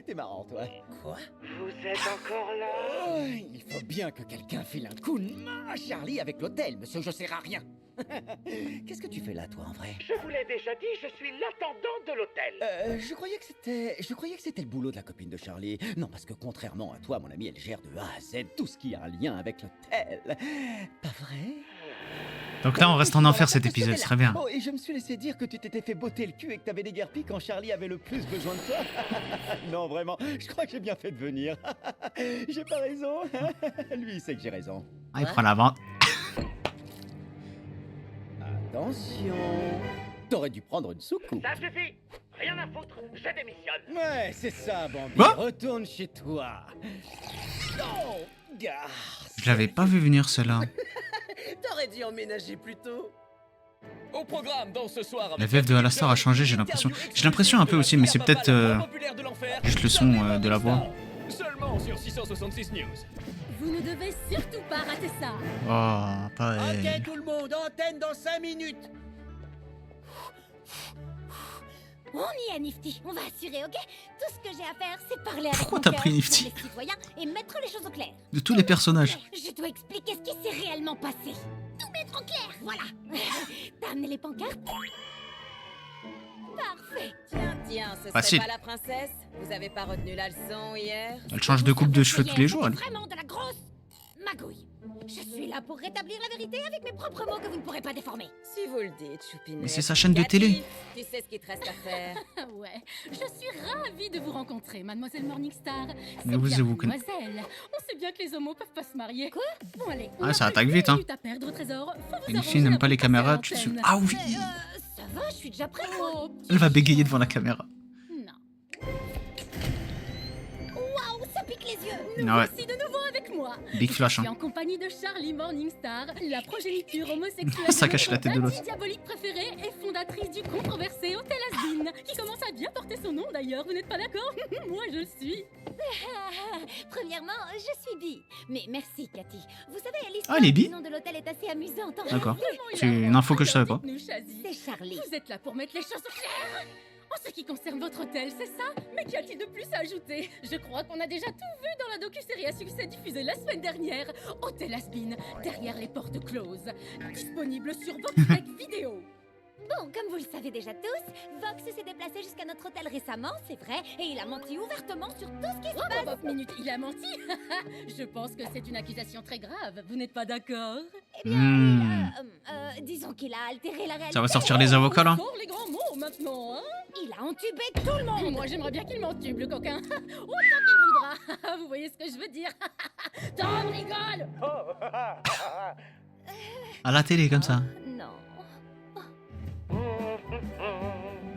S10: T'es marrant, toi.
S11: Quoi? Vous êtes encore là?
S10: Oh, il faut bien que quelqu'un file un coup de main à Charlie avec l'hôtel, monsieur, je sers à rien. Qu'est-ce que tu fais là, toi, en vrai?
S11: Je vous l'ai déjà dit, je suis l'intendant de l'hôtel.
S10: Je croyais que c'était le boulot de la copine de Charlie. Non, parce que contrairement à toi, mon ami, elle gère de A à Z tout ce qui a un lien avec l'hôtel. Pas vrai?
S1: Donc là, on reste en enfer cet épisode, c'est très bien.
S10: Oh, et je me suis laissé dire que tu t'étais fait botter le cul et que t'avais déguerpi quand Charlie avait le plus besoin de toi. Non, vraiment, je crois que j'ai bien fait de venir. J'ai pas raison. Lui, il sait que j'ai raison.
S1: Ah, il prend la vente.
S10: Attention. T'aurais dû prendre une soucoupe.
S11: Ça suffit. Rien à foutre, je démissionne.
S10: Ouais, c'est ça, Bambi.
S1: Quoi?
S10: Retourne chez toi. Oh, gars.
S1: Je l'avais pas vu venir, celle-là.
S10: T'aurais dû emménager plus tôt.
S12: Au programme dans ce soir.
S1: La VF de Alastar a changé, j'ai l'impression. J'ai l'impression un peu aussi, mais c'est peut-être juste le son de la voix.
S12: Seulement sur 666 News.
S7: Vous ne devez surtout pas rater ça.
S1: Oh, pas elle.
S10: Ok, tout le monde, antenne dans 5 minutes.
S2: On y est, Nifty. On va assurer, ok? Tout ce que j'ai à faire, c'est parler avec
S1: Pourquoi
S2: mon
S1: t'as
S2: cœur,
S1: pris Nifty?
S2: les citoyens et mettre les choses au clair.
S1: De tous les personnages.
S2: Je dois expliquer ce qui s'est réellement passé. Tout mettre au clair, voilà. T'as amené les pancartes? Parfait.
S5: Tiens, ce
S1: Facile.
S5: serait pas la princesse? Vous avez pas retenu la leçon hier?
S1: Elle change de coupe de cheveux tous les jours, elle.
S2: Vraiment de la grosse magouille. Je suis là pour rétablir la vérité avec mes propres mots que vous ne pourrez pas déformer.
S5: Si vous le dites, Choupinette.
S1: Mais c'est sa chaîne de télé.
S5: Tu sais ce qu'il te reste à faire.
S7: Ouais, je suis ravie de vous rencontrer, mademoiselle Morningstar.
S1: Mais vous connaissez.
S7: Mademoiselle, on sait bien que les homos peuvent pas se marier. Quoi? Bon allez.
S1: Ah, ça attaque vite, hein.
S7: À perdre, trésor.
S1: Une fille n'aime pas les caméras, tu te souviens. Ah oui.
S2: Ça va, je suis déjà prête.
S7: Oh,
S1: Elle va bégayer devant la caméra.
S7: non.
S2: Waouh, ça pique les yeux.
S1: Ah ouais.
S7: Voici de nouveau avec moi.
S1: Big Flash,
S7: Je suis
S1: hein.
S7: en compagnie de Charlie Morningstar, la progéniture homosexuelle
S1: Ça
S7: de
S1: cache la
S7: notre
S1: tête de l'autre.
S7: anti-diabolique préférée et fondatrice du controversé Hôtel Has-Been, qui commence à bien porter son nom d'ailleurs, vous n'êtes pas d'accord? Moi je le suis.
S2: Premièrement, je suis bi. Mais merci, Cathy. Vous savez, l'histoire
S1: elle est bi
S2: du nom de l'hôtel est assez amusante. En
S1: D'accord.
S2: réalité.
S1: C'est une info que je savais pas.
S7: Dites-nous, Shazzy.
S2: C'est Charlie.
S7: Vous êtes là pour mettre les choses au clair. En ce qui concerne votre hôtel, c'est ça? Mais qu'y a-t-il de plus à ajouter? Je crois qu'on a déjà tout vu dans la docu-série à succès diffusée la semaine dernière. Hôtel Has-Been, derrière les portes closes. Disponible sur Vox Vidéo.
S2: Bon, comme vous le savez déjà tous, Vox s'est déplacé jusqu'à notre hôtel récemment, c'est vrai, et il a menti ouvertement sur tout ce qui se passe.
S7: Oh, minute, il a menti. Je pense que c'est une accusation très grave. Vous n'êtes pas d'accord?
S2: Eh bien, disons qu'il a altéré la réalité.
S1: Ça va sortir les avocats là.
S7: Sors les grands mots maintenant, hein?
S2: Il a entubé tout le monde.
S7: Moi, j'aimerais bien qu'il m'entube, le coquin. Autant qu'il voudra. Vous voyez ce que je veux dire? Tom rigole.
S1: À la télé comme ça.
S2: Non.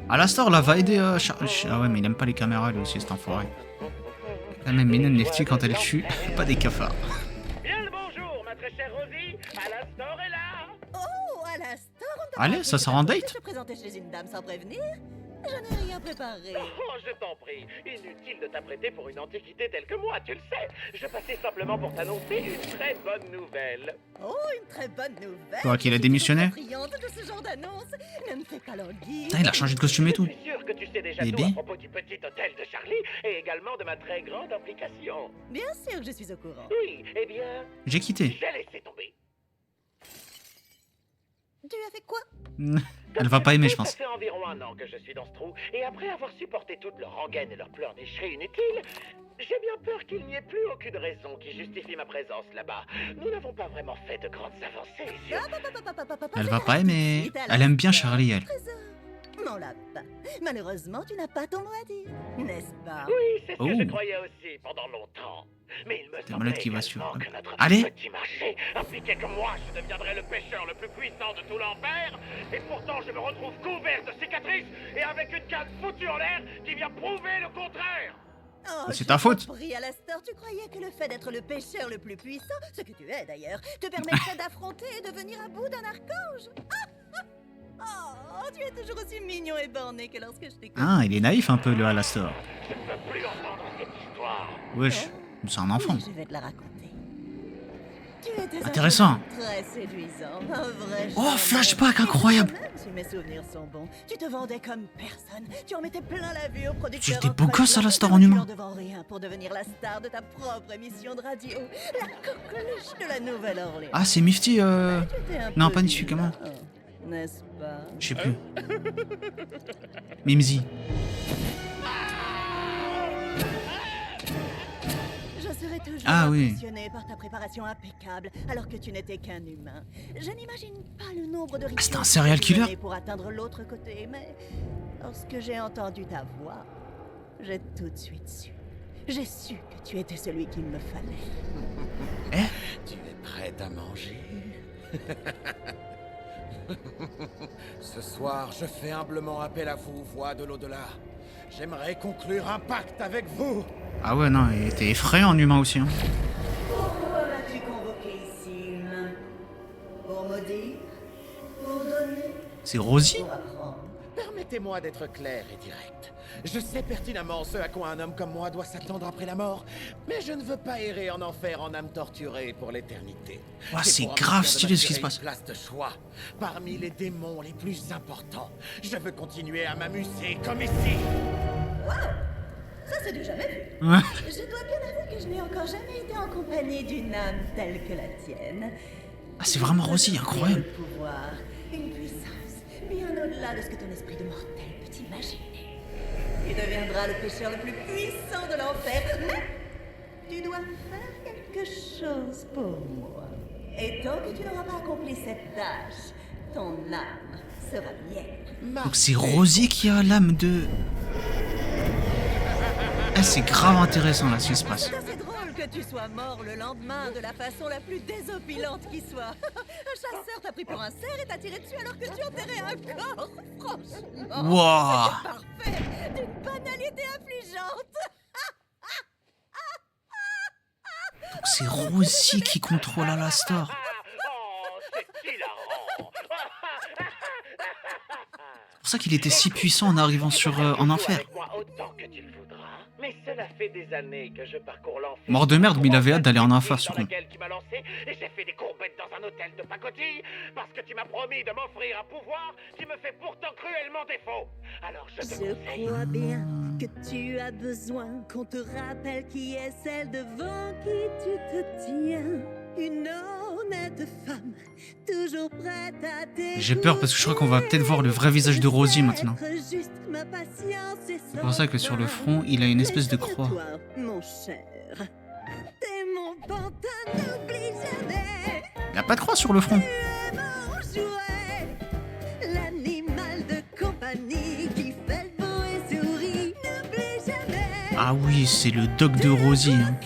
S1: Alastor là va aider Ah ouais mais il aime pas les caméras lui aussi cet enfoiré. Quand même mignonne les petits quand elle tue, pas des cafards.
S11: Bien le bonjour, ma très chère Rosie. Alastor est là.
S10: Oh, Alastor, on t'a
S1: Allez,
S10: pas
S1: ça
S10: appelé
S1: sort en
S10: pour
S1: date.
S10: te présenter chez une dame sans prévenir? Je n'ai rien préparé.
S11: Oh, je t'en prie. Inutile de t'apprêter pour une antiquité telle que moi, tu le sais. Je passais simplement pour t'annoncer une très bonne nouvelle.
S10: Oh, une très bonne nouvelle.
S1: Quoi, qu'il a démissionné?
S10: Friande de ce genre d'annonce. Ne me fais pas languir.
S1: Putain, il a changé de costume et tout.
S11: Je suis sûr que tu sais déjà
S1: Bébé.
S11: tout à propos du petit hôtel de Charlie et également de ma très grande implication.
S10: Bien sûr que je suis au courant.
S11: Oui, eh bien,
S1: J'ai quitté.
S11: j'ai laissé tomber.
S10: Tu as fait quoi?
S1: Elle va pas aimer je pense.
S11: Ça fait environ 1 an que je suis dans ce trou, et après avoir supporté toutes leurs rengaines et leurs pleurnicheries inutiles, j'ai bien peur qu'il n'y ait plus aucune raison qui justifie ma présence là-bas. Nous n'avons pas vraiment fait de grandes avancées sur...
S1: Elle va pas aimer. Elle aime bien Charlie elle.
S10: Mon lapin. Malheureusement, tu n'as pas ton mot à dire, n'est-ce pas?
S11: Oui, c'est ce que je
S1: Oh.
S11: croyais aussi pendant longtemps. Mais il me
S1: T'es
S11: semblait
S1: malade qui va
S11: également
S1: sur-
S11: que notre
S1: Allez.
S11: petit marché impliquait que moi, je deviendrais le pêcheur le plus puissant de tout l'enfer. Et pourtant, je me retrouve couvert de cicatrices et avec une canne foutue en l'air qui vient prouver le contraire.
S10: Oh,
S1: C'est ta faute.
S10: Compris, Alastor, tu croyais que le fait d'être le pêcheur le plus puissant, ce que tu es d'ailleurs, te permettrait d'affronter et de venir à bout d'un archange? Oh, tu es toujours aussi mignon et borné que lorsque je t'écoute.
S1: Ah il est naïf un peu le Alastor.
S11: Je ne peux plus entendre cette histoire.
S1: Wesh, c'est un enfant.
S10: Oui, je vais te la raconter. Tu étais un
S1: Intéressant.
S10: jeune homme très séduisant, un vrai
S1: Oh,
S10: charmeur.
S1: flashback
S10: Et
S1: incroyable.
S10: même si mes souvenirs sont bons, tu te vendais comme personne. Tu en mettais plein la vue aux producteurs.
S1: C'était beau gosse,
S10: incroyables,
S1: Alastor,
S10: te
S1: en humain.
S10: reculant devant rien pour devenir la star de ta propre émission de radio, la coqueluche de la Nouvelle-Orléans.
S1: Ah c'est Mifty
S10: Tu étais un
S1: Non
S10: peu
S1: pas Nissu comment?
S10: vilain, n'est-ce pas?
S1: Je sais plus. Mimsy.
S10: Je serai toujours
S1: Ah oui.
S10: impressionné par ta préparation impeccable, alors que tu n'étais qu'un humain. Je n'imagine pas le nombre de rituels
S1: c'était un
S10: que
S1: serial
S10: tu
S1: killer?
S10: menais pour atteindre l'autre côté, mais lorsque j'ai entendu ta voix, j'ai tout de suite su. J'ai su que tu étais celui qu'il me fallait.
S13: Tu es prête à manger? Ce soir, je fais humblement appel à vous, voix de l'au-delà. J'aimerais conclure un pacte avec vous.
S1: Ah ouais non il était effrayant en humain aussi hein.
S10: Pourquoi m'as-tu convoqué ici, humain? Pour maudire? Pour donner?
S1: C'est Rosie?
S10: Pour apprendre?
S13: Permettez-moi d'être clair et direct. Je sais pertinemment ce à quoi un homme comme moi doit s'attendre après la mort, mais je ne veux pas errer en enfer en âme torturée pour l'éternité.
S1: Ouah,
S13: C'est
S1: c'est
S13: pour
S1: grave
S13: ambition de
S1: stylé ce qui se
S13: m'assurer
S1: passe.
S13: une place de choix parmi les démons les plus importants. Je veux continuer à m'amuser comme ici.
S10: Ça, c'est du jamais vu.
S1: Ouais.
S10: Je dois bien avouer que je n'ai encore jamais été en compagnie d'une âme telle que la tienne.
S1: Ah c'est vraiment Rosie, incroyable.
S10: Un pouvoir, une puissance, bien au-delà de ce que ton esprit de mortel peut imaginer. Tu deviendras le pécheur le plus puissant de l'enfer, mais tu dois faire quelque chose pour moi. Et tant que tu n'auras pas accompli cette tâche, ton âme sera mienne.
S1: Donc c'est Rosie qui a l'âme de... Ah c'est grave intéressant là ce qui se passe.
S10: C'est assez drôle que tu sois mort le lendemain de la façon la plus désopilante qui soit. Un chasseur t'a pris pour un cerf et t'a tiré dessus alors que tu enterrais un corps. Franchement,
S1: Wouah.
S10: c'était parfait, d'une banalité affligeante.
S1: C'est Rosie qui contrôle Alastor. C'est pour ça qu'il était si puissant en arrivant en enfer.
S11: Mais cela fait des années que je parcours l'enfer.
S1: Mort de merde, mais il avait hâte d'aller en enfer, ce con.
S11: Tu m'as lancé et j'ai fait des courbettes dans un hôtel de pacotille parce que tu m'as promis de m'offrir un pouvoir qui me fait pourtant cruellement défaut. Alors je te conseille.
S9: crois bien que tu as besoin qu'on te rappelle qui est celle devant qui tu te tiens. Une honnête femme, toujours prête à t'écouter.
S1: J'ai peur parce que je crois qu'on va peut-être voir le vrai visage de Rosie maintenant. C'est pour ça que sur le front, il a une espèce de croix.
S9: Toi, mon cher, t'es mon pantin, n'oublie jamais.
S1: Il a pas de croix sur le front.
S9: Tu es mon jouet, l'animal de compagnie qui fait le beau et sourit, n'oublie jamais.
S1: Ah oui, c'est le doc de Rosie. Hein.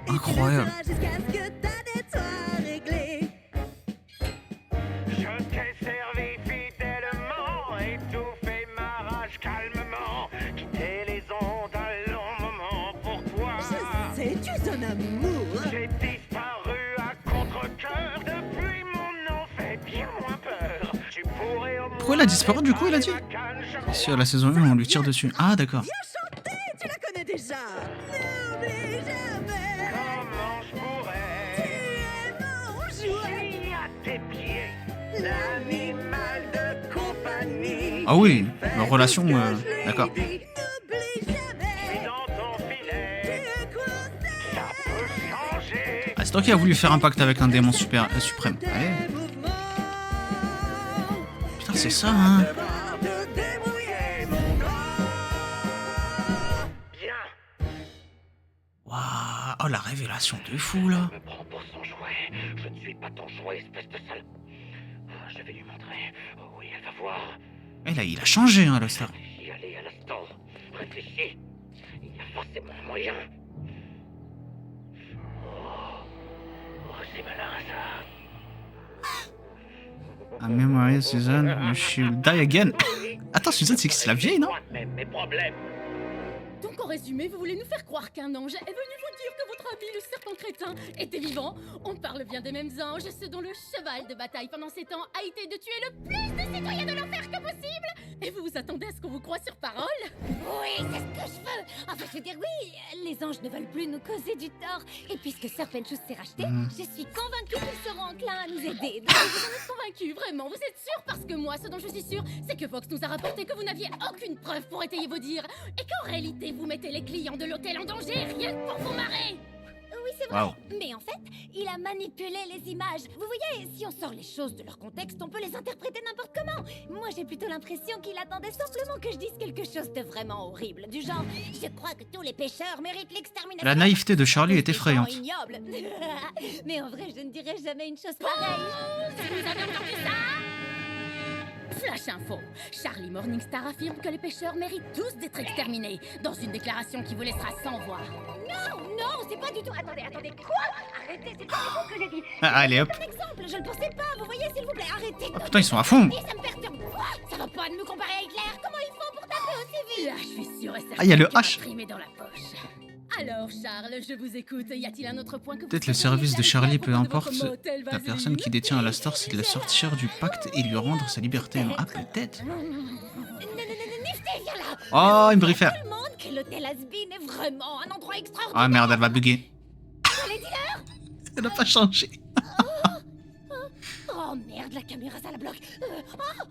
S1: Incroyable.
S9: Jusqu'à ce que ta dette soit réglée.
S11: Je t'ai servi fidèlement, étouffé ma rage calmement, quitté les ondes un long moment pour toi.
S9: Je sais, tu es un amour.
S11: J'ai disparu à contre-cœur, depuis mon nom fait bien moins peur. Tu pourrais au moins...
S1: Pourquoi il a disparu du coup, il a dit? Si à la saison 1, on lui tire dessus. Ah d'accord.
S9: Viens chanter, tu la connais déjà. N'oublie jamais.
S11: Comment je pourrais?
S9: Tu es mon jouet.
S11: Je suis à tes pieds, l'animal de compagnie.
S1: Ah oui, leur relation, d'accord.
S9: N'oublie jamais.
S11: Dans ton filet, ça peut changer.
S1: Ah, c'est toi qui as voulu faire un pacte avec un démon suprême. Allez. Putain, c'est ça, hein. Waouh, oh la révélation de fou là.
S11: Je me prends pour son jouet. Je ne suis pas ton jouet, espèce de sale. Je vais lui montrer. Oh oui, elle va voir.
S1: Et là, il a changé, hein, Alastor.
S11: Réfléchis, allez, à l'instant. Réfléchis. Il y a forcément un moyen. Oh, c'est malin ça.
S1: A memory, Susan, you should die again. Attends, Susan, c'est la vieille, non?
S11: Même mes problèmes.
S7: Donc en résumé, vous voulez nous faire croire qu'un ange est venu vous dire que votre ami, le serpent crétin, était vivant? On parle bien des mêmes anges, ceux dont le cheval de bataille pendant ces temps a été de tuer le plus de citoyens de l'enfer que possible? Et vous vous attendez à ce qu'on vous croie sur parole?
S2: Oui, c'est ce que je veux. Enfin, je veux dire, oui, les anges ne veulent plus nous causer du tort. Et puisque Serpenchus s'est racheté, je suis convaincue qu'ils seront enclins à nous aider.
S7: Vous en êtes convaincu, vraiment? Vous êtes sûr? Parce que moi, ce dont je suis sûre, c'est que Fox nous a rapporté que vous n'aviez aucune preuve pour étayer vos dires. Et qu'en réalité, vous mettez les clients de l'hôtel en danger, rien que pour vous marrer.
S2: Oui, c'est vrai.
S1: Wow.
S2: Mais en fait, il a manipulé les images. Vous voyez, si on sort les choses de leur contexte, on peut les interpréter n'importe comment. Moi, j'ai plutôt l'impression qu'il attendait simplement que je dise quelque chose de vraiment horrible. Du genre, je crois que tous les pêcheurs méritent l'extermination.
S1: La naïveté de Charlie est
S2: Des gens
S1: effrayante.
S2: ignobles. Mais en vrai, je ne dirais jamais une chose pareille.
S7: Vous avez entendu ça? Flash info. Charlie Morningstar affirme que les pêcheurs méritent tous d'être exterminés, dans une déclaration qui vous laissera sans voix.
S2: Non, non, c'est pas du tout... Attendez, quoi? Arrêtez, c'est pas du tout ce que j'ai dit.
S1: Ah, allez hop.
S2: Un exemple, je le pensais pas, vous voyez, s'il vous plaît, arrêtez.
S1: Oh, putain, ils sont à fond.
S2: Et ça me perturbe. Quoi? Ça va pas de me comparer à Hitler. Comment ils font pour taper aussi vite?
S7: Là, je suis sûre et certaine
S1: Ah, il y a le
S7: qu'il va
S1: H.
S7: trimer dans la poche. Alors, Charles, je vous écoute. Y a-t-il un autre point que vous
S1: Peut-être le
S7: souhaiteriez
S1: service de Charlie, peu
S7: clarifier à
S1: importe.
S7: propos de votre motel
S1: La personne qui détient Alastor, c'est de la sortir du pacte et lui rendre sa liberté. Ah, peut-être.
S2: Nifty, viens là.
S1: Oh, une briefère.
S2: Tout le monde que l'hôtel Asbin est vraiment un endroit extraordinaire.
S1: Ah merde, elle va bugger.
S2: Les dealers.
S1: Elle n'a pas changé.
S2: Oh merde, la caméra ça la bloque.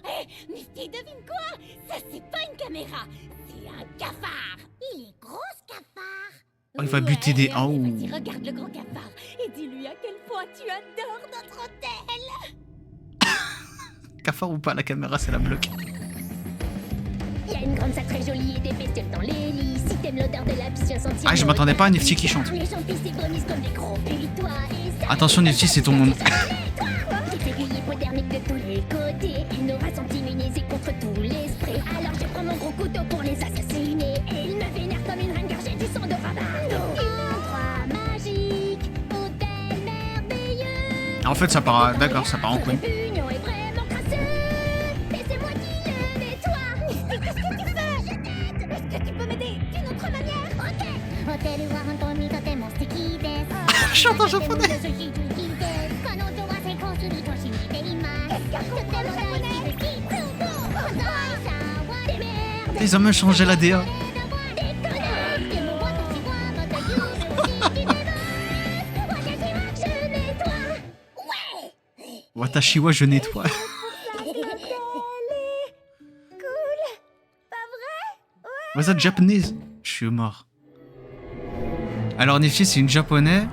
S2: Hé, Nifty, devine quoi? Ça c'est pas une caméra, c'est un cafard. Il est gros ce cafard.
S1: Oh, il va buter des...
S2: allez,
S1: Oh.
S2: vas-y, regarde le grand cafard et dis-lui à quel point tu adores notre hôtel.
S1: Cafard ou pas, la caméra, c'est la bloque.
S14: Y a une grande salle très jolie et des bestioles dans les lits. Si t'aimes l'odeur de la piscine, sentir.
S1: Ah, je m'attendais pas à Nifty qui chante.
S14: Les gens pissent et vomissent comme des gros putois.
S1: Attention, Nifty, c'est ton monde.
S14: T'es régulier hypodermique de tous les côtés. Ils nous rassemblent immunisés contre tous les sprays. Alors je prends mon gros couteau pour les assassiner. Et ils me vénèrent comme une reine car j'ai du sang de rabbin. Un endroit magique, hôtel merveilleux.
S1: En fait, ça part... D'accord, ça part en couille.
S14: L'union est vraiment crasseux. Et c'est moi qui le nettoie.
S2: Qu'est-ce que tu fais? Je t'aide. Est-ce que tu peux m'aider d'une autre manière? Ok.
S14: Hôtel は本当にとても素敵です
S1: chante en japonais. Ils ont même changé la DA. Watashi wa je nettoie. Was that Japanese? Je suis mort. Alors Nifty, c'est une japonais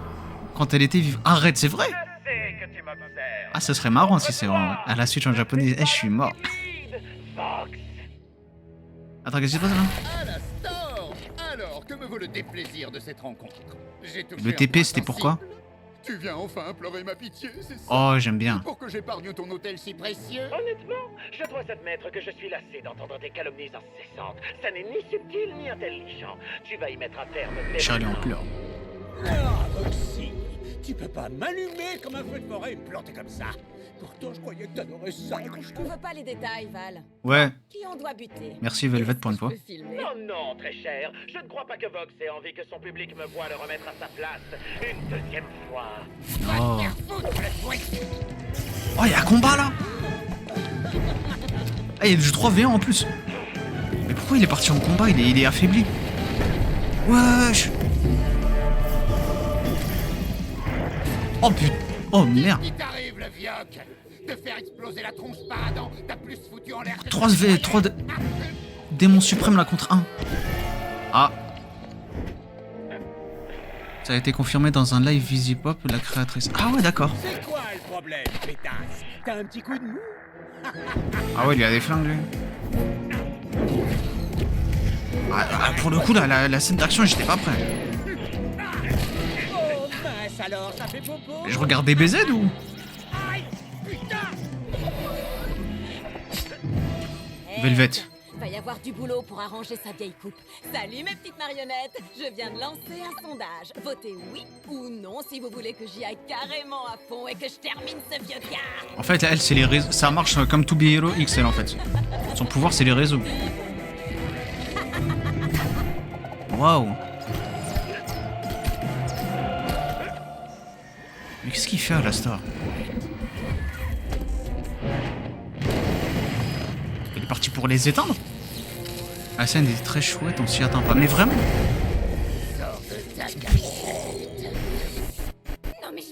S1: quand elle était vivante. Arrête, c'est vrai? Ah, ce serait marrant si c'est vrai. À la suite en japonais, je suis mort. Attends, qu'est-ce qui se passe là?
S8: À la Store. Alors, que me vaut le déplaisir de cette rencontre? J'ai touché
S1: Le
S8: un
S1: TP,
S8: point
S1: c'était pourquoi?
S8: sensible. Tu viens enfin implorer ma pitié, c'est ça?
S1: Oh, j'aime bien.
S8: Pour que j'épargne ton hôtel si précieux.
S11: Honnêtement, je dois admettre que je suis lassé d'entendre des calomnies incessantes. Ça n'est ni subtil ni intelligent. Tu vas y mettre un terme.
S1: Charlie en pleure.
S4: Ah, Foxy, tu peux pas m'allumer comme un feu de forêt et me planter comme ça. Pourtant, je croyais que t'adorais ça quand je te...
S5: On veut pas les détails, Val.
S1: Ouais.
S5: Qui on doit buter?
S1: Merci Velvet pour une fois.
S11: Non, non, très cher. Je ne crois pas que Vox ait envie que son public me voie le remettre à sa place une deuxième fois.
S1: Oh. Oh, il y a un combat là. Ah, il y a du 3v1 en plus. Mais pourquoi il est parti en combat? Il est affaibli. Wesh. Oh putain. Oh merde.
S8: Il t'arrive, le vioc. De faire exploser la tronche par Adam, t'as plus foutu en l'air que...
S1: 3 démons suprêmes là contre 1. Ah. Ça a été confirmé dans un live Visipop, la créatrice. Ah ouais, d'accord.
S4: C'est quoi le problème, pétasse? T'as un petit coup de mou?
S1: Ah ouais, il y a des flingues lui. Ah, pour le coup, là, la scène d'action, j'étais pas prêt.
S4: Oh mince alors, ça fait popo?
S1: Je regardais BZ ou?
S4: Aïe, putain!
S1: Velvet.
S5: Va y avoir du boulot pour arranger sa vieille coupe. Salut mes petites marionnettes, je viens de lancer un sondage. Votez oui ou non si vous voulez que j'y aille carrément à fond et que je termine ce vieux gars.
S1: En fait, elle, c'est les réseaux. Ça marche comme To Be Hero XL en fait. Son pouvoir, c'est les réseaux. Waouh. Mais qu'est-ce qu'il fait à la Star? Il est parti pour les éteindre? La scène est très chouette, on s'y attend pas. Mais vraiment?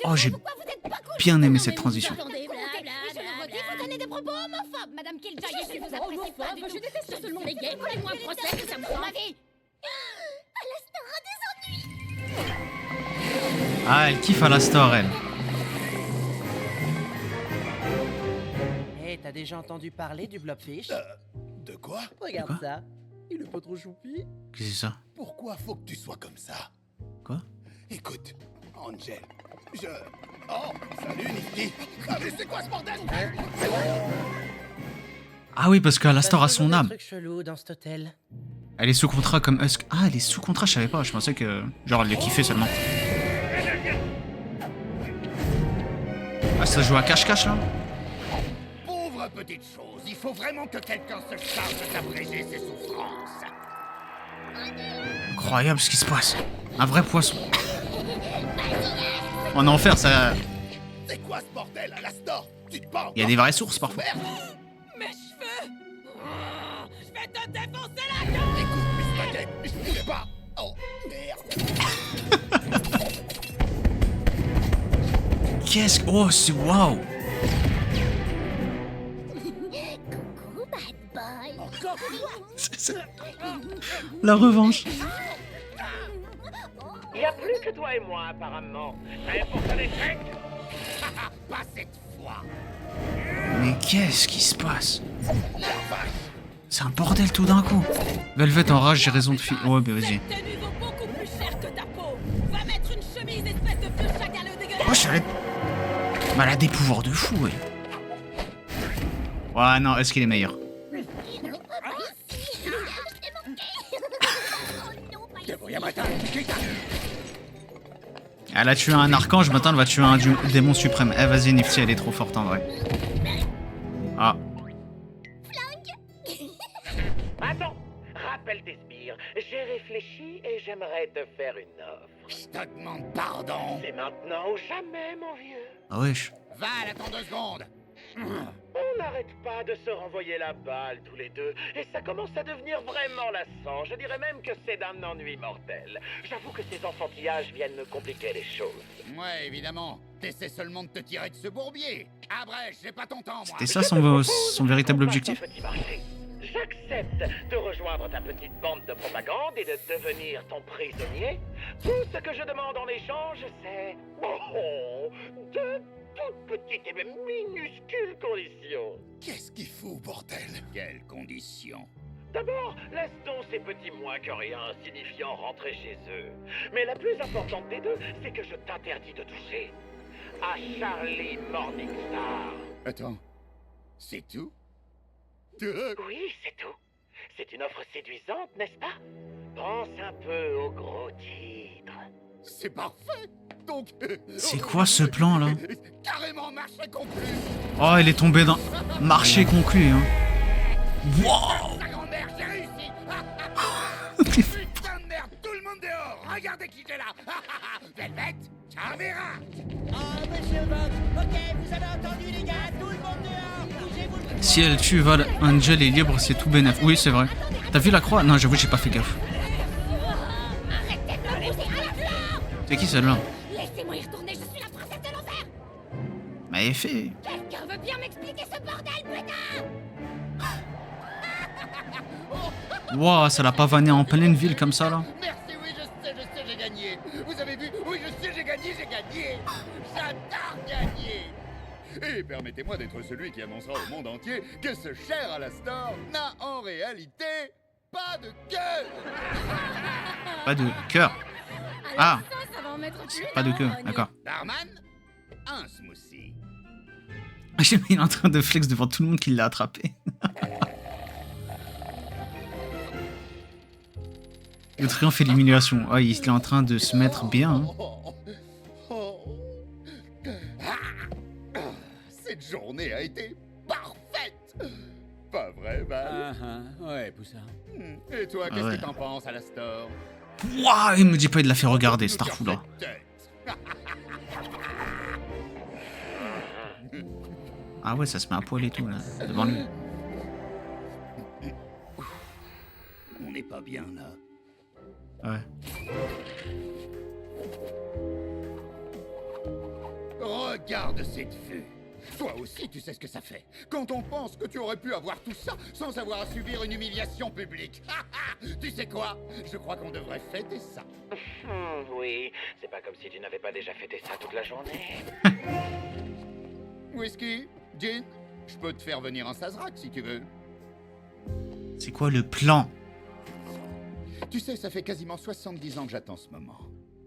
S1: Oh, j'ai bien aimé cette transition.
S7: Attendez, vous tenez des propos homophobes, Madame Killjoy. Je suis homophobe, je déteste seulement les gays. Faites-moi un procès, que ça me rend ma vie.
S1: Ah, elle kiffe à la Star, elle.
S15: Hey, t'as déjà entendu parler du blobfish?
S6: De quoi?
S15: Regarde
S1: De quoi?
S15: ça. Il est pas trop choupi?
S1: Qu'est-ce que c'est ça?
S6: Pourquoi faut que tu sois comme ça?
S1: Quoi?
S6: Écoute, Angel, Oh, salut Nifty. Ah, mais c'est quoi ce bordel?
S1: Ah oui, parce qu'à Star a son âme.
S15: Truc chelou dans cet hôtel.
S1: Elle est sous contrat comme Husk. Ah, elle est sous contrat, je savais pas. Je pensais que. Genre, elle les kiffait seulement. Ah, ça joue à cache-cache là?
S8: Pauvre petite chose, il faut vraiment que quelqu'un se charge d'abréger ses souffrances.
S1: Incroyable ce qui se passe. Un vrai poisson. En enfer, ça.
S6: C'est quoi ce bordel à la Store? Tu te bats?
S1: Il y a des vraies sources parfois.
S5: Mes cheveux! Je vais te défoncer la gueule!
S6: Écoute, Miss Baguette, je voulais pas. Oh, merde.
S1: Qu'est-ce que. Oh, c'est waouh!
S14: Coucou, bad boy.
S1: La revanche.
S11: Il n'y a plus que toi et moi, apparemment. Prêt pour ton échec?
S8: Pas cette fois.
S1: Mais qu'est-ce qui se passe? C'est un bordel tout d'un coup. Velvet en rage, j'ai raison de fille. Ouais, bah vas-y.
S5: Cette tenue vaut beaucoup plus cher que ta peau. Va mettre une chemise, espèce de vieux chagaleux dégueulasse.
S1: Oh, je savais. Mais elle a des pouvoirs de fou, ouais. Ouais, non, est-ce qu'il est meilleur? Elle a tué un archange, maintenant elle va tuer un démon suprême. Eh, vas-y, Nifty, elle est trop forte en vrai. Ah.
S11: Attends, rappelle tes sbires. J'ai réfléchi et j'aimerais te faire une offre.
S8: Je te demande pardon.
S11: C'est maintenant ou jamais, mon vieux.
S1: Ah wesh.
S8: Va, attends 2 secondes.
S11: On n'arrête pas de se renvoyer la balle tous les deux, et ça commence à devenir vraiment lassant. Je dirais même que c'est d'un ennui mortel. J'avoue que ces enfantillages viennent me compliquer les choses.
S8: Ouais, évidemment. T'essaies seulement de te tirer de ce bourbier. Ah bref, j'ai pas ton temps, moi.
S1: C'était ça son véritable objectif?
S11: J'accepte de rejoindre ta petite bande de propagande et de devenir ton prisonnier. Tout ce que je demande en échange, c'est... de toutes petites et même minuscules conditions.
S8: Qu'est-ce qu'il fout, bordel? Quelles conditions?
S11: D'abord, laisse donc ces petits moins que rien insignifiants rentrer chez eux. Mais la plus importante des deux, c'est que je t'interdis de toucher à Charlie Morningstar.
S8: Attends, c'est tout?
S11: Oui, c'est tout. C'est une offre séduisante, n'est-ce pas? Pense un peu au gros titre.
S8: C'est parfait. Donc...
S1: C'est quoi ce plan là?
S8: Carrément marché conclu.
S1: Oh, elle est tombée dans... Marché conclu, hein. Wow.
S8: Sa grand-mère, j'ai réussi. Putain de merde, tout le monde dehors. Regardez qui est là. Velvet, ça verra.
S9: Oh, monsieur Vox, ok, vous avez entendu les gars, tout le monde dehors. Bougez-vous.
S1: Si elle tue Val, Angel est libre, c'est tout bénef. Oui, c'est vrai. T'as vu la croix? Non, j'avoue, j'ai pas fait gaffe.
S2: Arrêtez de me pousser à la fleur!
S1: C'est qui celle-là?
S2: Laissez-moi y retourner, je suis la princesse de l'enfer!
S1: Mais elle est fait.
S2: Quelqu'un veut bien m'expliquer ce bordel, putain!
S1: Wow, ça l'a pas vanné en pleine ville comme ça là?
S8: Merci, oui, je sais, j'ai gagné. Vous avez vu? Oui, je sais, j'ai gagné. J'adore gagner. Et permettez-moi d'être celui qui annoncera au monde entier que ce cher Alastor n'a en réalité pas de cœur.
S1: Pas de cœur. Ah,
S7: Ça va en mettre plus.
S1: pas de queue, d'accord.
S8: Barman, un smoothie.
S1: J'aime, il est en train de flex devant tout le monde qui l'a attrapé. Le triomphe et l'humiliation. Ah, il est en train de se mettre bien. Hein.
S8: Cette journée a été parfaite. Pas vrai, Val?
S12: Ouais, Poussin.
S8: Et toi, qu'est-ce
S1: ouais.
S8: que t'en penses, Alastor?
S1: Ouah, il me dit pas, il l'a fait regarder, Starfou là. Ah ouais, ça se met à poil et tout là, devant lui.
S8: On n'est pas bien là.
S1: Ouais.
S8: Regarde cette vue. Toi aussi, tu sais ce que ça fait. Quand on pense que tu aurais pu avoir tout ça sans avoir à subir une humiliation publique. Tu sais quoi? Je crois qu'on devrait fêter ça.
S11: Oui, c'est pas comme si tu n'avais pas déjà fêté ça toute la journée.
S8: Whisky? Gin? Je peux te faire venir un Sazerac si tu veux.
S1: C'est quoi le plan?
S8: Tu sais, ça fait quasiment 70 ans que j'attends ce moment.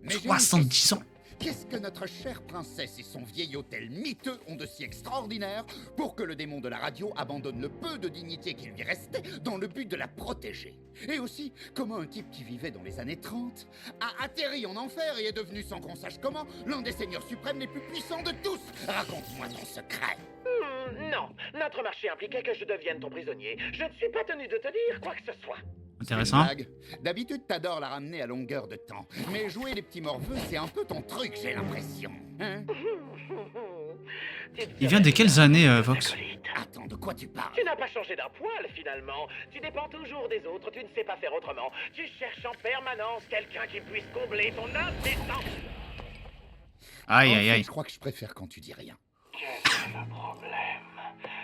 S8: Mais
S1: 70 ans?
S8: Qu'est-ce que notre chère princesse et son vieil hôtel miteux ont de si extraordinaire pour que le démon de la radio abandonne le peu de dignité qui lui restait dans le but de la protéger? Et aussi, comment un type qui vivait dans les années 30 a atterri en enfer et est devenu, sans qu'on sache comment, l'un des seigneurs suprêmes les plus puissants de tous? Raconte-moi ton secret.
S11: Non, notre marché impliquait que je devienne ton prisonnier. Je ne suis pas tenu de te dire quoi que ce soit.
S1: Intéressant.
S8: D'habitude, t'adores la ramener à longueur de temps. Mais jouer les petits morveux, c'est un peu ton truc, j'ai l'impression. Hein?
S1: Il vient de quelles années, Vox?
S8: Attends, de quoi tu parles?
S11: Tu n'as pas changé d'un poil, finalement. Tu dépends toujours des autres, tu ne sais pas faire autrement. Tu cherches en permanence quelqu'un qui puisse combler ton indécence.
S1: Aïe, aïe, aïe.
S8: Je crois que je préfère quand tu dis rien.
S11: Quel est le problème?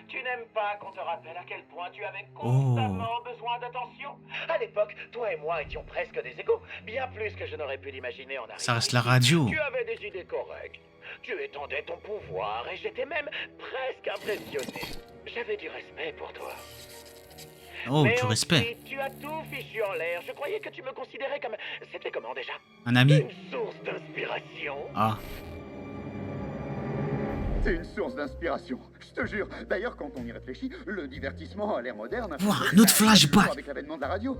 S11: Tu n'aimes pas qu'on te rappelle à quel point tu avais constamment besoin d'attention? À l'époque, toi et moi étions presque des égaux, bien plus que je n'aurais pu l'imaginer en arrivant.
S1: Ça reste la radio.
S11: Tu avais des idées correctes. Tu étendais ton pouvoir et j'étais même presque impressionné. J'avais du respect pour toi.
S1: Oh,
S11: Mais
S1: du respect.
S11: ensuite, tu as tout fichu en l'air. Je croyais que tu me considérais comme... C'était comment déjà?
S1: Un ami?
S11: Une source d'inspiration.
S1: Ah.
S8: C'est une source d'inspiration, je te jure. D'ailleurs, quand on y réfléchit, le divertissement a l'air moderne.
S1: Ouah, un autre flashback.
S8: Avec l'avènement de la radio.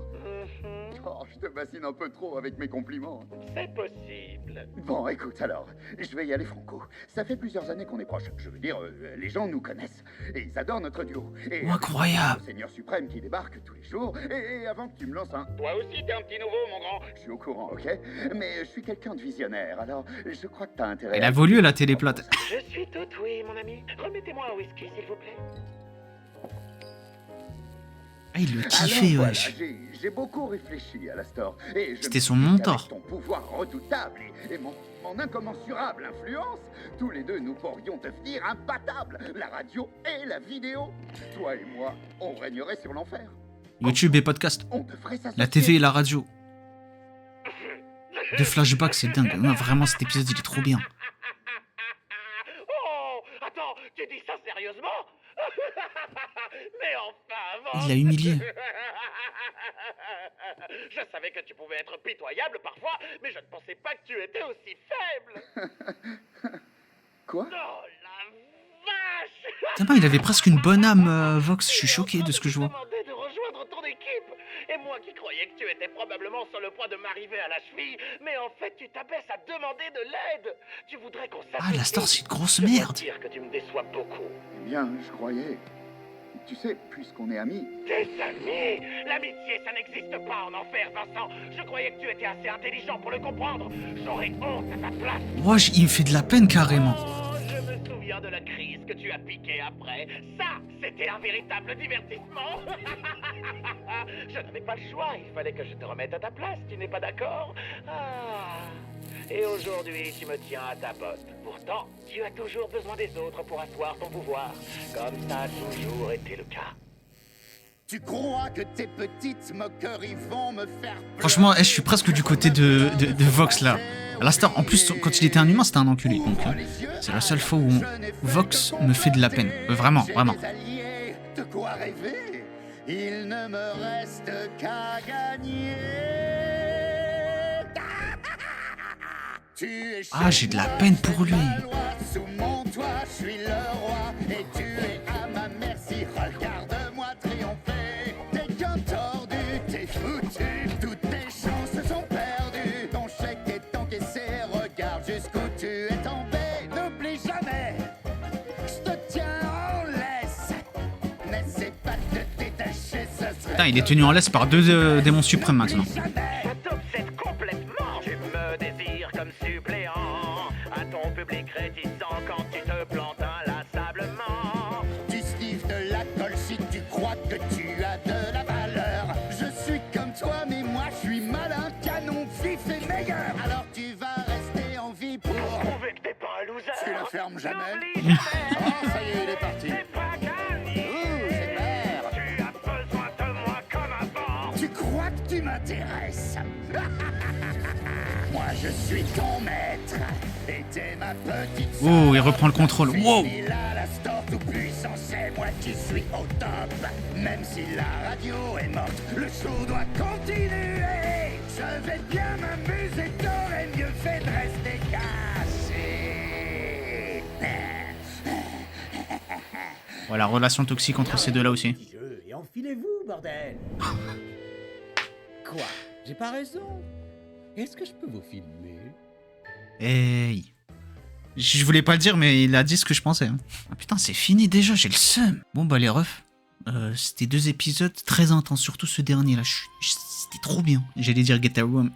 S8: Oh, je te bassine un peu trop avec mes compliments.
S11: C'est possible.
S8: Bon, écoute, alors, je vais y aller franco. Ça fait plusieurs années qu'on est proches. Je veux dire, les gens nous connaissent. Et ils adorent notre duo. Et
S1: incroyable.
S8: le Seigneur suprême qui débarque tous les jours. Et avant que tu me lances un...
S11: Toi aussi, t'es un petit nouveau, mon grand.
S8: Je suis au courant, ok? Mais je suis quelqu'un de visionnaire, alors je crois que t'as intérêt...
S1: Elle a voulu la téléplate.
S11: Je suis tout oui, mon ami. Remettez-moi un whisky, s'il vous plaît.
S1: Ah, il le kiffait,
S8: alors,
S1: wesh.
S8: voilà, j'ai beaucoup réfléchi à la store. Et je
S1: C'était
S8: me
S1: son
S8: suis dit
S1: mentor.
S8: qu'avec ton pouvoir redoutable et mon incommensurable influence, tous les deux nous pourrions devenir imbattables. La radio et la vidéo. Toi et moi, on régnerait sur l'enfer.
S1: YouTube et podcast.
S8: On devrait s'associer.
S1: La TV et la radio. De flashback, c'est dingue. Non, vraiment, cet épisode, il est trop bien.
S11: Oh, attends, tu dis ça sérieusement? Mais enfin,
S1: Il l'a humilié.
S11: Je savais que tu pouvais être pitoyable parfois, mais je ne pensais pas que tu étais aussi faible.
S8: Quoi?
S11: Oh la vache!
S1: Putain, il avait presque une bonne âme, Vox. Je suis choqué de ce que je vois.
S11: Demandé de rejoindre ton équipe. Et moi qui croyais que tu étais probablement sur le point de m'arriver à la cheville, mais en fait tu t'abaisses à demander de l'aide. Tu voudrais qu'on s'associe.
S1: Ah, la Star, c'est une grosse
S11: Je dois
S1: merde.
S11: dire que tu me déçois beaucoup.
S8: Eh bien, je croyais... Tu sais, puisqu'on est amis...
S11: Des amis? L'amitié, ça n'existe pas en enfer, Vincent. Je croyais que tu étais assez intelligent pour le comprendre. J'aurais honte à ta place.
S1: Wesh, il me fait de la peine carrément.
S11: Oh, je me souviens de la crise que tu as piquée après. Ça, c'était un véritable divertissement. Je n'avais pas le choix. Il fallait que je te remette à ta place. Tu n'es pas d'accord? Ah. Et aujourd'hui, tu me tiens à ta botte. Pourtant, tu as toujours besoin des autres pour asseoir ton pouvoir. Comme ça a toujours été le cas.
S8: Tu crois que tes petites moqueries vont me faire...
S1: Franchement, je suis presque du côté de Vox là. La Star, en plus, quand il était un humain, c'était un enculé. Donc, c'est la seule fois où Vox me fait de la peine. Vraiment, vraiment.
S8: De quoi rêver? Il ne me reste qu'à gagner.
S1: Ah, j'ai de la peine pour lui.
S8: Sous mon toit, je suis le roi et tu es à ma merci. Regarde-moi triompher. T'es qu'un tordu, t'es foutu. Toutes tes chances sont perdues. Ton chèque est encaissé. Regarde jusqu'où tu es tombé. N'oublie jamais, je te tiens en laisse. N'essaie pas de te détacher, ce serait...
S1: Putain, il est tenu en laisse par deux démons suprêmes maintenant.
S11: Ça t'obsède complètement. Tu me désires comme suppléant. À ton public réticent quand tu te plantes inlassablement.
S8: Tu sniffes de la colle si tu crois que tu as de la valeur. Je suis comme toi, mais moi je suis malin, canon, vif et meilleur. Alors tu vas rester en vie pour
S11: prouver que t'es pas un loser.
S8: Tu la fermes jamais.
S11: N'oublie jamais.
S8: Oh, ça y est, il est parti.
S11: C'est pas gagné.
S8: C'est clair.
S11: Tu as besoin de moi comme avant.
S8: Tu crois que tu m'intéresses? Moi je suis ton maître et t'es ma petite sœur.
S1: Oh, il reprend le contrôle. Wow.
S8: Fini là, la store tout puissant, c'est moi qui suis au top. Même si la radio est morte, le show doit continuer. Je vais bien m'amuser, t'aurais mieux fait de rester caché.
S1: Voilà, relation toxique entre ces deux-là aussi.
S16: Et enfilez-vous, bordel. Quoi? J'ai pas raison? Est-ce que je peux vous filmer?
S1: Hey. Je voulais pas le dire, mais il a dit ce que je pensais. Hein. Ah putain, c'est fini déjà, j'ai le seum. Bon bah les refs, c'était 2 épisodes très intenses, surtout ce dernier là. C'était trop bien. J'allais dire Get a Room.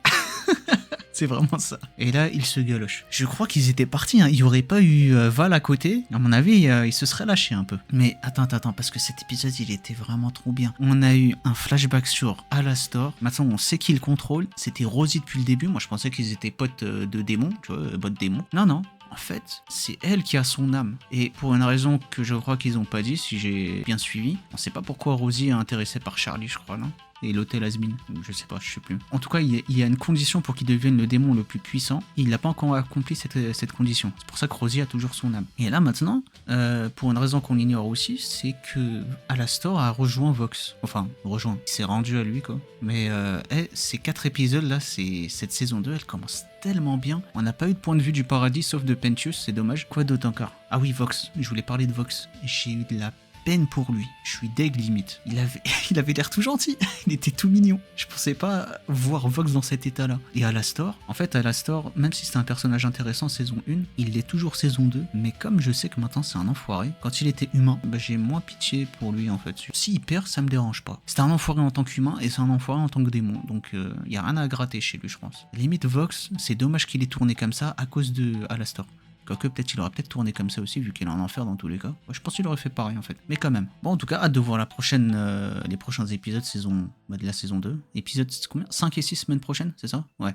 S1: C'est vraiment ça. Et là, il se galoche. Je crois qu'ils étaient partis, hein. Il n'y aurait pas eu Val à côté. À mon avis, il se serait lâché un peu. Mais attends, parce que cet épisode, il était vraiment trop bien. On a eu un flashback sur Alastor. Maintenant, on sait qui le contrôle. C'était Rosie depuis le début. Moi, je pensais qu'ils étaient potes de démons, tu vois, potes démons. Non. En fait, c'est elle qui a son âme. Et pour une raison que je crois qu'ils n'ont pas dit, si j'ai bien suivi, on sait pas pourquoi Rosie est intéressée par Charlie, je crois, non? Et l'hôtel Asbin, je sais pas, je sais plus. En tout cas, il y a une condition pour qu'il devienne le démon le plus puissant. Il n'a pas encore accompli cette condition. C'est pour ça que Rosie a toujours son âme. Et là, maintenant, pour une raison qu'on ignore aussi, c'est que Alastor a rejoint Vox. Enfin, il s'est rendu à lui, quoi. Mais ces 4 épisodes-là, cette saison 2, elle commence tellement bien. On n'a pas eu de point de vue du paradis, sauf de Pentius, c'est dommage. Quoi d'autre encore? Ah oui, Vox. Je voulais parler de Vox. J'ai eu de la peine pour lui. Je suis deg limite. Il avait l'air tout gentil. Il était tout mignon. Je pensais pas voir Vox dans cet état-là. Et Alastor, en fait, Alastor, même si c'était un personnage intéressant saison 1, il l'est toujours saison 2. Mais comme je sais que maintenant c'est un enfoiré, quand il était humain, bah, j'ai moins pitié pour lui en fait. S'il perd, ça me dérange pas. C'est un enfoiré en tant qu'humain et c'est un enfoiré en tant que démon. Donc y a rien à gratter chez lui, je pense. Limite Vox, c'est dommage qu'il ait tourné comme ça à cause de Alastor. Quoique peut-être il aurait peut-être tourné comme ça aussi vu qu'il est en enfer dans tous les cas. Ouais, je pense qu'il aurait fait pareil en fait. Mais quand même. Bon en tout cas hâte de voir les prochains épisodes de la saison 2. Épisode combien 5 et 6 semaines prochaines, c'est ça? Ouais.